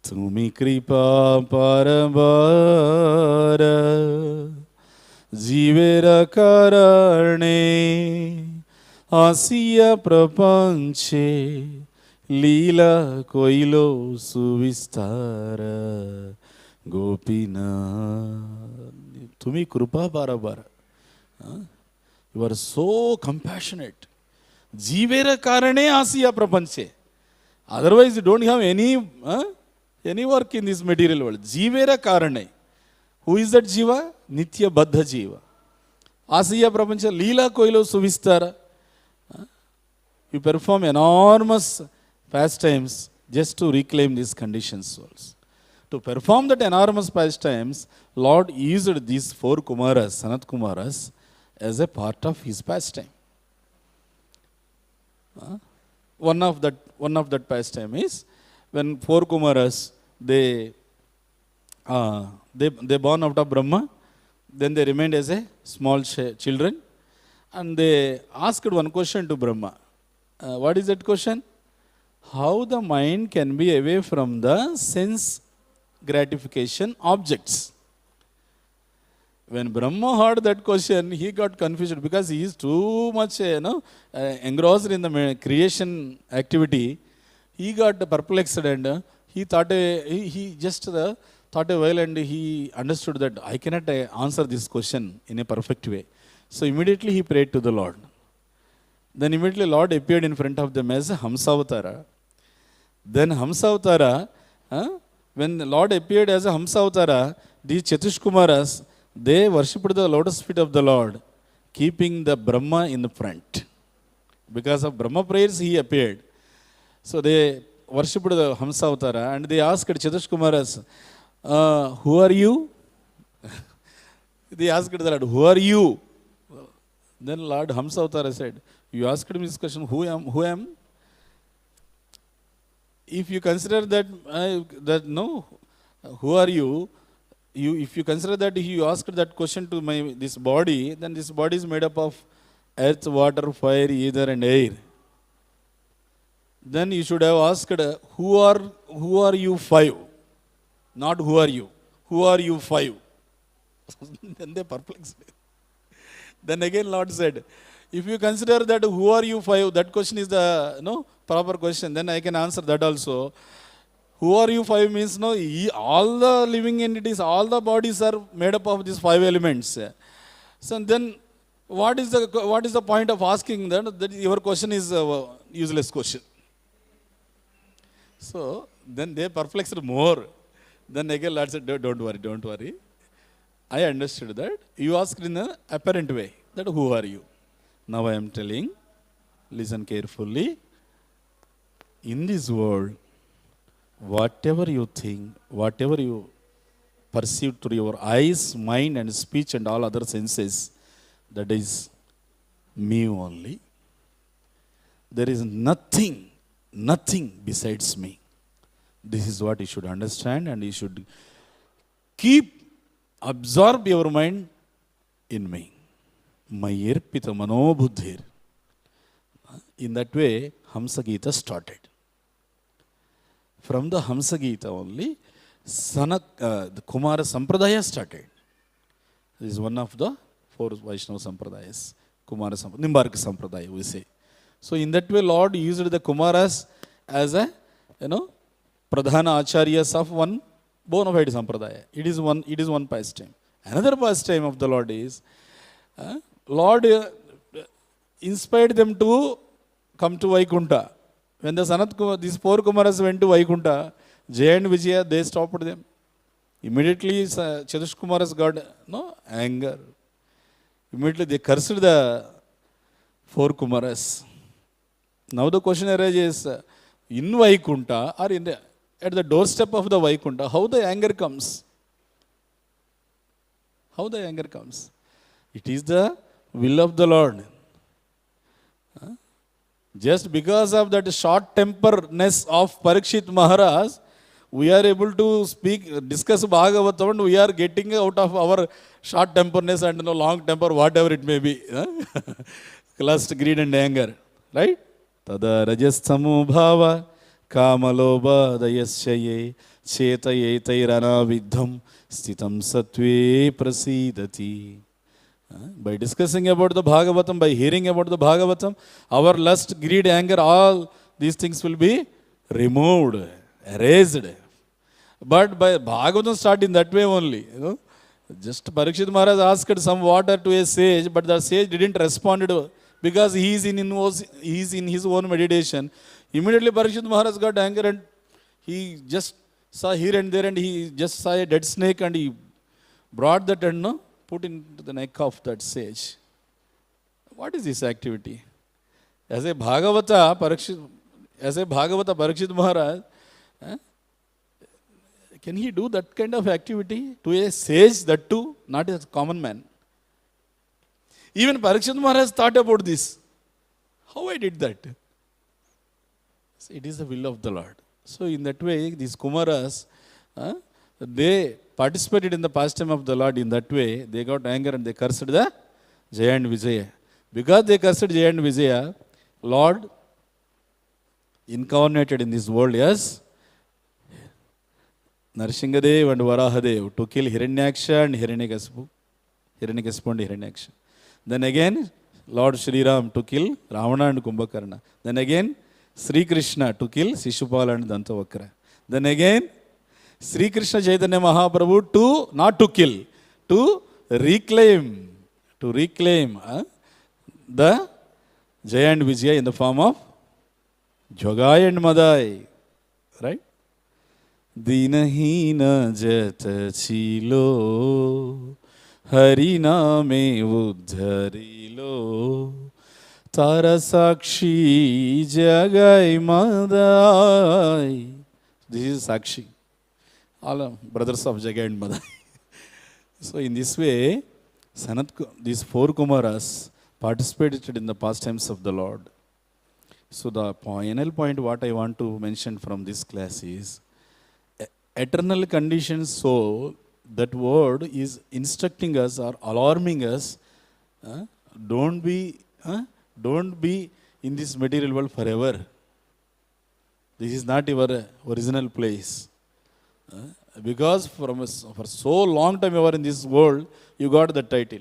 Tumi Kripa Parambara Jivera Karane Asiya Prapanche Leela Koilo Suvistara Gopina Tumi Krupa Parambara. You are so compassionate. Jivera Karane Asiya Prapanche. Otherwise, you don't have any work in this material world. Jivera Karane. Who is that Jiva? Nitya Baddha Jiva. Asiya Prapancha Leela Koilo Suvistara. You perform enormous pastimes just to reclaim these conditioned souls. To perform that enormous pastimes, Lord used these four Kumaras, Sanat-kumāras, as a part of his pastime. One of that pastime is when four Kumaras they born out of Brahma, then they remained as a small children, and they asked one question to Brahma. What is that question? How the mind can be away from the sense gratification objects. When Brahma heard that question, he got confused because he is too much engrossed in the creation activity. He got perplexed and he thought he just thought a while and he understood that I cannot answer this question in a perfect way. So immediately he prayed to the Lord. Then immediately Lord appeared in front of them as Hamsavatara. Then Hamsavatara, when the Lord appeared as a Hamsavatara, these Chatush-kumaras, they worshipped the lotus feet of the Lord, keeping the Brahma in the front. Because of Brahma prayers, he appeared. So they worshipped the Hamsavatara and they asked Chatush-kumaras, who are you? They asked the Lord, who are you? Then Lord Hamsavatara said, you asked me this question, who am? If you consider that, who are you? If you consider that you asked that question to this body, then this body is made up of earth, water, fire, ether and air. Then you should have asked, who are you five? Not who are you. Who are you five? Then they perplexed. Then again Lord said, if you consider that who are you five, that question is the proper question, then I can answer that also. Who are you five means all the living entities, all the bodies are made up of these five elements. So then what is the point of asking that? That your question is a useless question. So then they perplexed more. Then again Lord said, don't worry. I understood that. You asked in an apparent way that who are you? Now I am telling, listen carefully. In this world, whatever you think, whatever you perceive through your eyes, mind and speech and all other senses, that is me only. There is nothing besides me. This is what you should understand, and you should absorb your mind in me. Mayirpita manobuddhir. In that way, Hamsa Gita started. From the Hamsa Gita only, the Kumara Sampradaya started. This is one of the four Vaishnava Sampradayas. Kumara Sampradaya, Nimbarka Sampradaya, we say. So in that way, Lord used the Kumaras as a, Pradhana Acharyas of one bona fide Sampradaya. It is one pastime. Another pastime of the Lord is, Lord inspired them to come to Vaikuntha. When the these four Kumaras went to Vaikuntha, Jaya and Vijaya, they stopped them. Immediately, Chatush-Kumara's got anger. Immediately, they cursed the four Kumaras. Now the question arises, in Vaikuntha or at the doorstep of the Vaikuntha, how the anger comes? How the anger comes? It is the will of the Lord. Just because of that short-temperness of Parikshit Maharaj, we are able to discuss Bhagavatam, and we are getting out of our short-temperness and long temper, whatever it may be. Lust, greed and anger. Right? Tada rajasthamu bhava kamalobha dayasyaye chetayetairana vidham stitam sattve prasidati. By discussing about the Bhagavatam, by hearing about the Bhagavatam, our lust, greed, anger, all these things will be removed, erased. But by Bhagavatam start in that way only. Just Parikshit Maharaj asked some water to a sage, but the sage didn't respond because he is in his own meditation. Immediately Parikshit Maharaj got anger and he just saw here and there and he just saw a dead snake and he brought that and put into the neck of that sage. What is this activity? As a Bhagavata, Parikshit Maharaj, can he do that kind of activity to a sage, that too, not a common man? Even Parikshit Maharaj thought about this. How I did that? It is the will of the Lord. So in that way, these Kumaras, they participated in the pastime of the Lord in that way. They got anger and they cursed the Jaya and Vijaya. Because they cursed Jaya and Vijaya, Lord incarnated in this world as Narsinghadev and Varahadev to kill Hiranyaksha and Hiranyakasipu and Hiranyaksha. Then again, Lord Shri Ram to kill Ravana and Kumbhakarna. Then again, Sri Krishna to kill Shishupala and Dantavakra. Then again, Sri Krishna Chaitanya Mahaprabhu to not to kill, to reclaim the Jaya and Vijaya in the form of Jogai and Madai. Right? Dinahina jata chilo Harina me uddharilo Tara Sakshi Jagai Madai. This is Sakshi. All brothers of Jagai and Madai. So in this way, these four Kumaras participated in the pastimes of the Lord. So the final point what I want to mention from this class is eternal conditioned soul. That word is instructing us or alarming us. Don't be in this material world forever. This is not your original place. Because for so long time you are in this world, you got the title.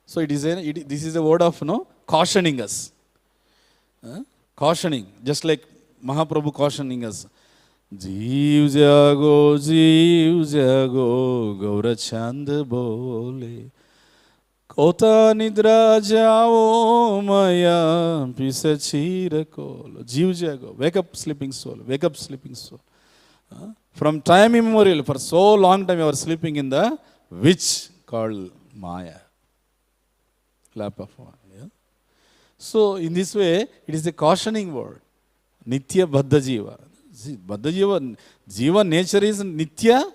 So this is a word of cautioning us. Cautioning, just like Mahaprabhu cautioning us. Jeev jago, Gaura Chand bole. Kota nidra jao maya pisachira kolo. Jeev jago, wake up sleeping soul, wake up sleeping soul. From time immemorial, for so long time you are sleeping in the witch called Maya. Lap of one. Yeah? So in this way, it is a cautioning word. Nitya Baddha Jiva. Baddha Jiva nature is Nitya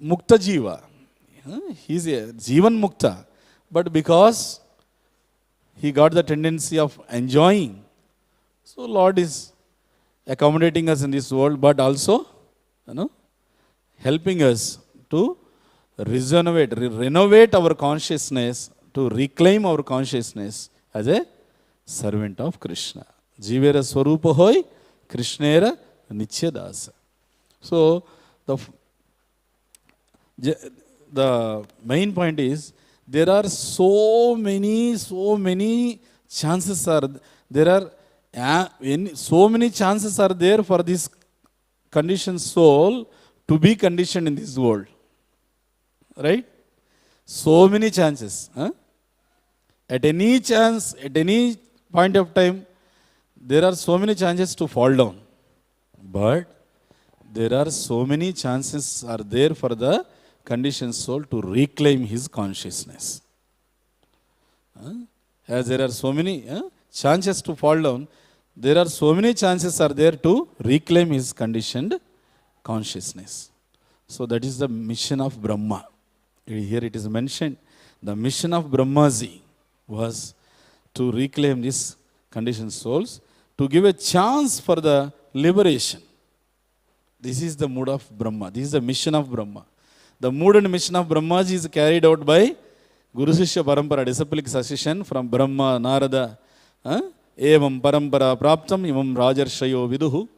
Mukta Jiva. He is a Jivan Mukta. But because he got the tendency of enjoying, so Lord is accommodating us in this world, but also helping us to renovate our consciousness, to reclaim our consciousness as a servant of Krishna. Jivera Swarupa Hoy, Krishnera Nityadasa. So the main point is there are so many chances are there for this conditioned soul to be conditioned in this world. Right? So many chances. At any chance, at any point of time, there are so many chances to fall down. But there are so many chances are there for the conditioned soul to reclaim his consciousness. As there are so many chances to fall down, there are so many chances are there to reclaim his conditioned consciousness. So that is the mission of Brahma. Here it is mentioned, the mission of Brahmaji was to reclaim these conditioned souls, to give a chance for the liberation. This is the mood of Brahma. This is the mission of Brahma. The mood and mission of Brahmaji is carried out by Guru Shishya Parampara, disciplic succession from Brahma, Narada, evam parampara praptam imam rajarshayo viduhu.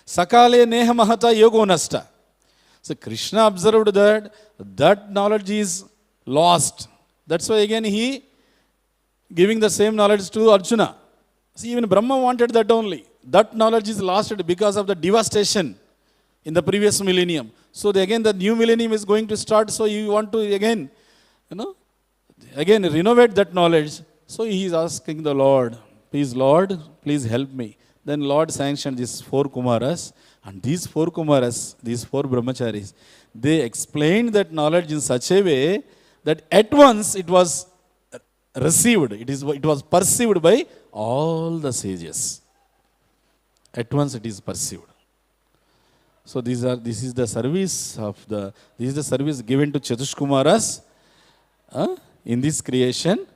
Sakale neha mahata yogo nasta. So Krishna observed that knowledge is lost. That's why again he giving the same knowledge to Arjuna. See, even Brahma wanted that only. That knowledge is lost because of the devastation in the previous millennium. So again the new millennium is going to start. So you want to again, again renovate that knowledge. So he is asking the Lord, Lord, please help me. Then Lord sanctioned these 4 Kumaras, and these 4 Kumaras, these 4 brahmacharis, they explained that knowledge in such a way that at once it was received, it was perceived by all the sages. At once it is perceived. So this is the service given to Catuḥ-Kumaras in this creation,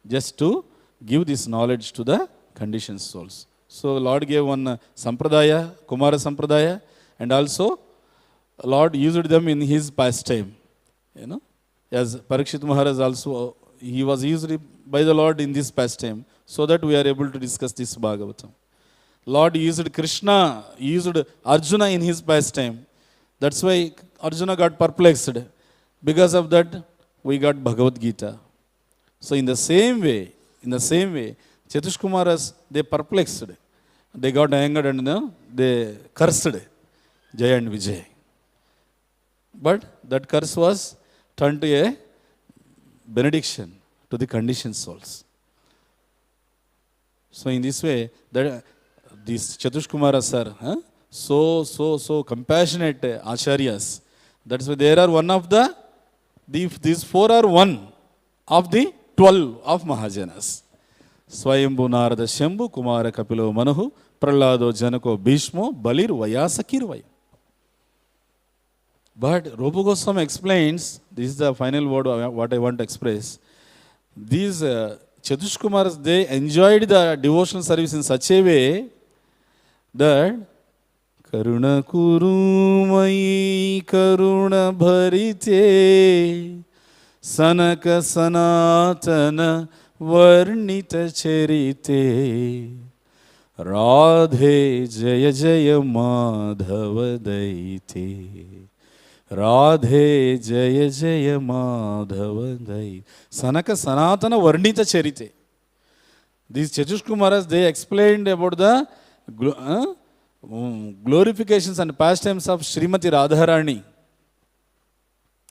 just to give this knowledge to the conditioned souls. So Lord gave one sampradaya, Kumara sampradaya, and also Lord used them in his pastime. As Parikshit Maharaj also, he was used by the Lord in this pastime, so that we are able to discuss this Bhagavatam. Lord used Krishna, used Arjuna in his pastime. That's why Arjuna got perplexed. Because of that, we got Bhagavad Gita. So in the same way, Catuḥ-Kumaras, they perplexed. They got angered and they cursed Jaya and Vijay. But that curse was turned to a benediction to the conditioned souls. So in this way, these Catuḥ-Kumaras are so compassionate acharyas. That's why there are one of these 4 are one of the 12 of Mahajanas. Swayambhu Narada Shambhu Kumara Kapilo Manahu Prahlado Janako Bhishmo Balir Vayasakir Vaya. But Rupa Goswami explains, this is the final word what I want to express. These Catuḥ-Kumaras, they enjoyed the devotional service in such a way that Karuna Kurumayi Karuna Bharite Sanaka Sanātana Varnita Charite Radhe Jaya Jaya Madhava Daite Radhe Jaya Jaya Madhava Daite Sanaka Sanātana Varnita Charite. These Catuḥ-Kumaras, they explained about the glorifications and pastimes of Srimati Radharani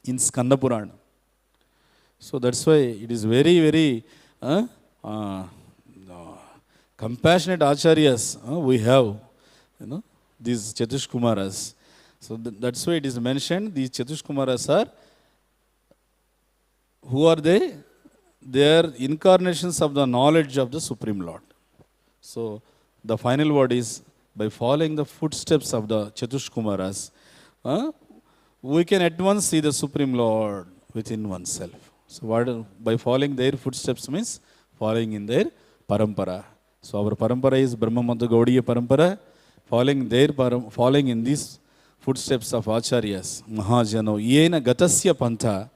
in Skanda Purana. So that's why it is very, very compassionate acharyas we have, these Catuḥ-Kumaras. So that's why it is mentioned, these Catuḥ-Kumaras are, who are they? They are incarnations of the knowledge of the Supreme Lord. So the final word is, by following the footsteps of the Catuḥ-Kumaras, we can at once see the Supreme Lord within oneself. So by following their footsteps means following in their parampara. So our parampara is Brahma Madhva Gaudiya parampara. Following in these footsteps of acharyas, Mahajano, Yena Gatasya Pantha,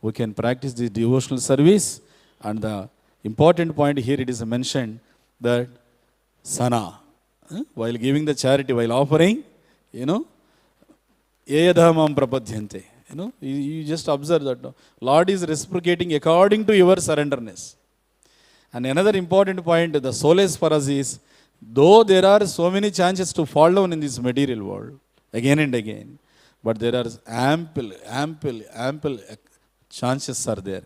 we can practice the devotional service. And the important point here, it is mentioned that Sana, while giving the charity, while offering, Eyadhamam prapadyante. You just observe that. Lord is reciprocating according to your surrenderness. And another important point, the solace for us is, though there are so many chances to fall down in this material world, again and again, but there are ample chances are there.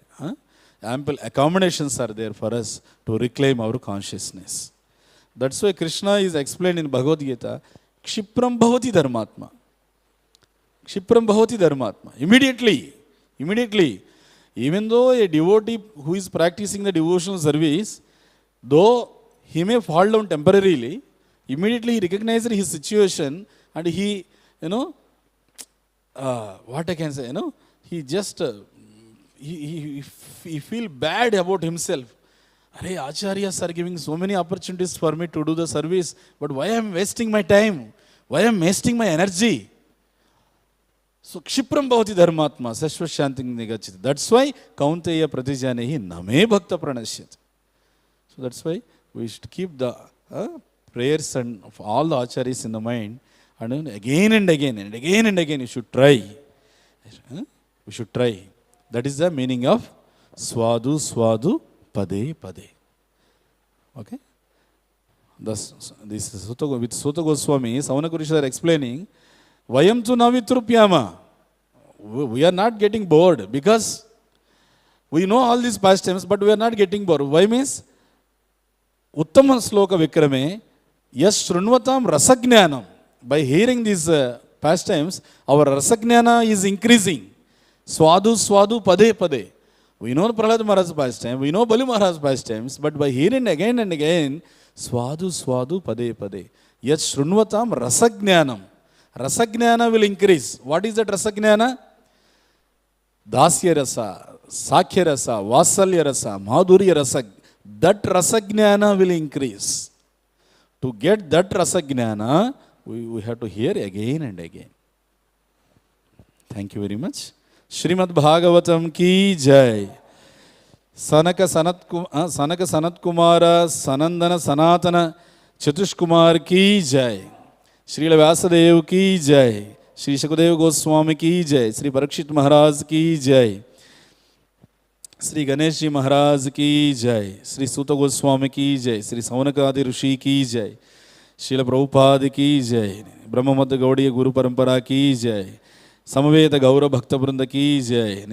ample accommodations are there for us to reclaim our consciousness. That's why Krishna is explained in Bhagavad Gita, Kshipram bhavati dharmatma. Kshipram bhavati dharmatma. Immediately, even though a devotee who is practicing the devotional service, though he may fall down temporarily, immediately he recognizes his situation and he, what I can say, he just, he feel bad about himself. Arey, acharyas are giving so many opportunities for me to do the service, but why I am wasting my time? Why I am wasting my energy? So, kshipram bhavati dharmatma, sashva shanting negachiti. That's why kaunteya pratijanehi name bhakta pranashyati. So, that's why we should keep the prayers and of all the acharyas in the mind, and again and again you should try. We should try. That is the meaning of swadu pade pade. Okay? Thus, this is with Sutta Goswami, Savanaka Rishi are explaining, Vayam tu navitrupyama. We are not getting bored because we know all these pastimes, but we are not getting bored. Why means? Uttama sloka vikrame, yas shrunvatam rasajnanam. By hearing these pastimes, our rasajnana is increasing. Swadu pade pade. We know Prahlad Maharaj's pastime, we know Bali Maharaj's pastimes, but by hearing again and again, swadu pade pade. Yat shrunvatam rasajnanam. Rasajnana will increase. What is that rasajnana? Dasya rasa, sakhya rasa, vasalya rasa, madhurya rasa. That rasajnana will increase. To get that rasajnana, we have to hear again and again. Thank you very much. Srimad Bhagavatam ki jai. Sanaka Sanat-kumāra, Sanandana Sanātana, catuḥ-sano ki jai. Srila Vyasadev ki jai. Sri Shukadeva Goswami ki jai. Sri Parikshit Maharaj ki jai. Sri Ganesh Ji Maharaj ki jai. Sri Sutta Goswami ki jai. Sri Saunaka Adi Rishi ki jai. Srila Prabhupada ki jai. Brahma Madhya Gaudiya Guru Parampara ki jai. Samaveta Gaura Bhakta Vrinda ki jai.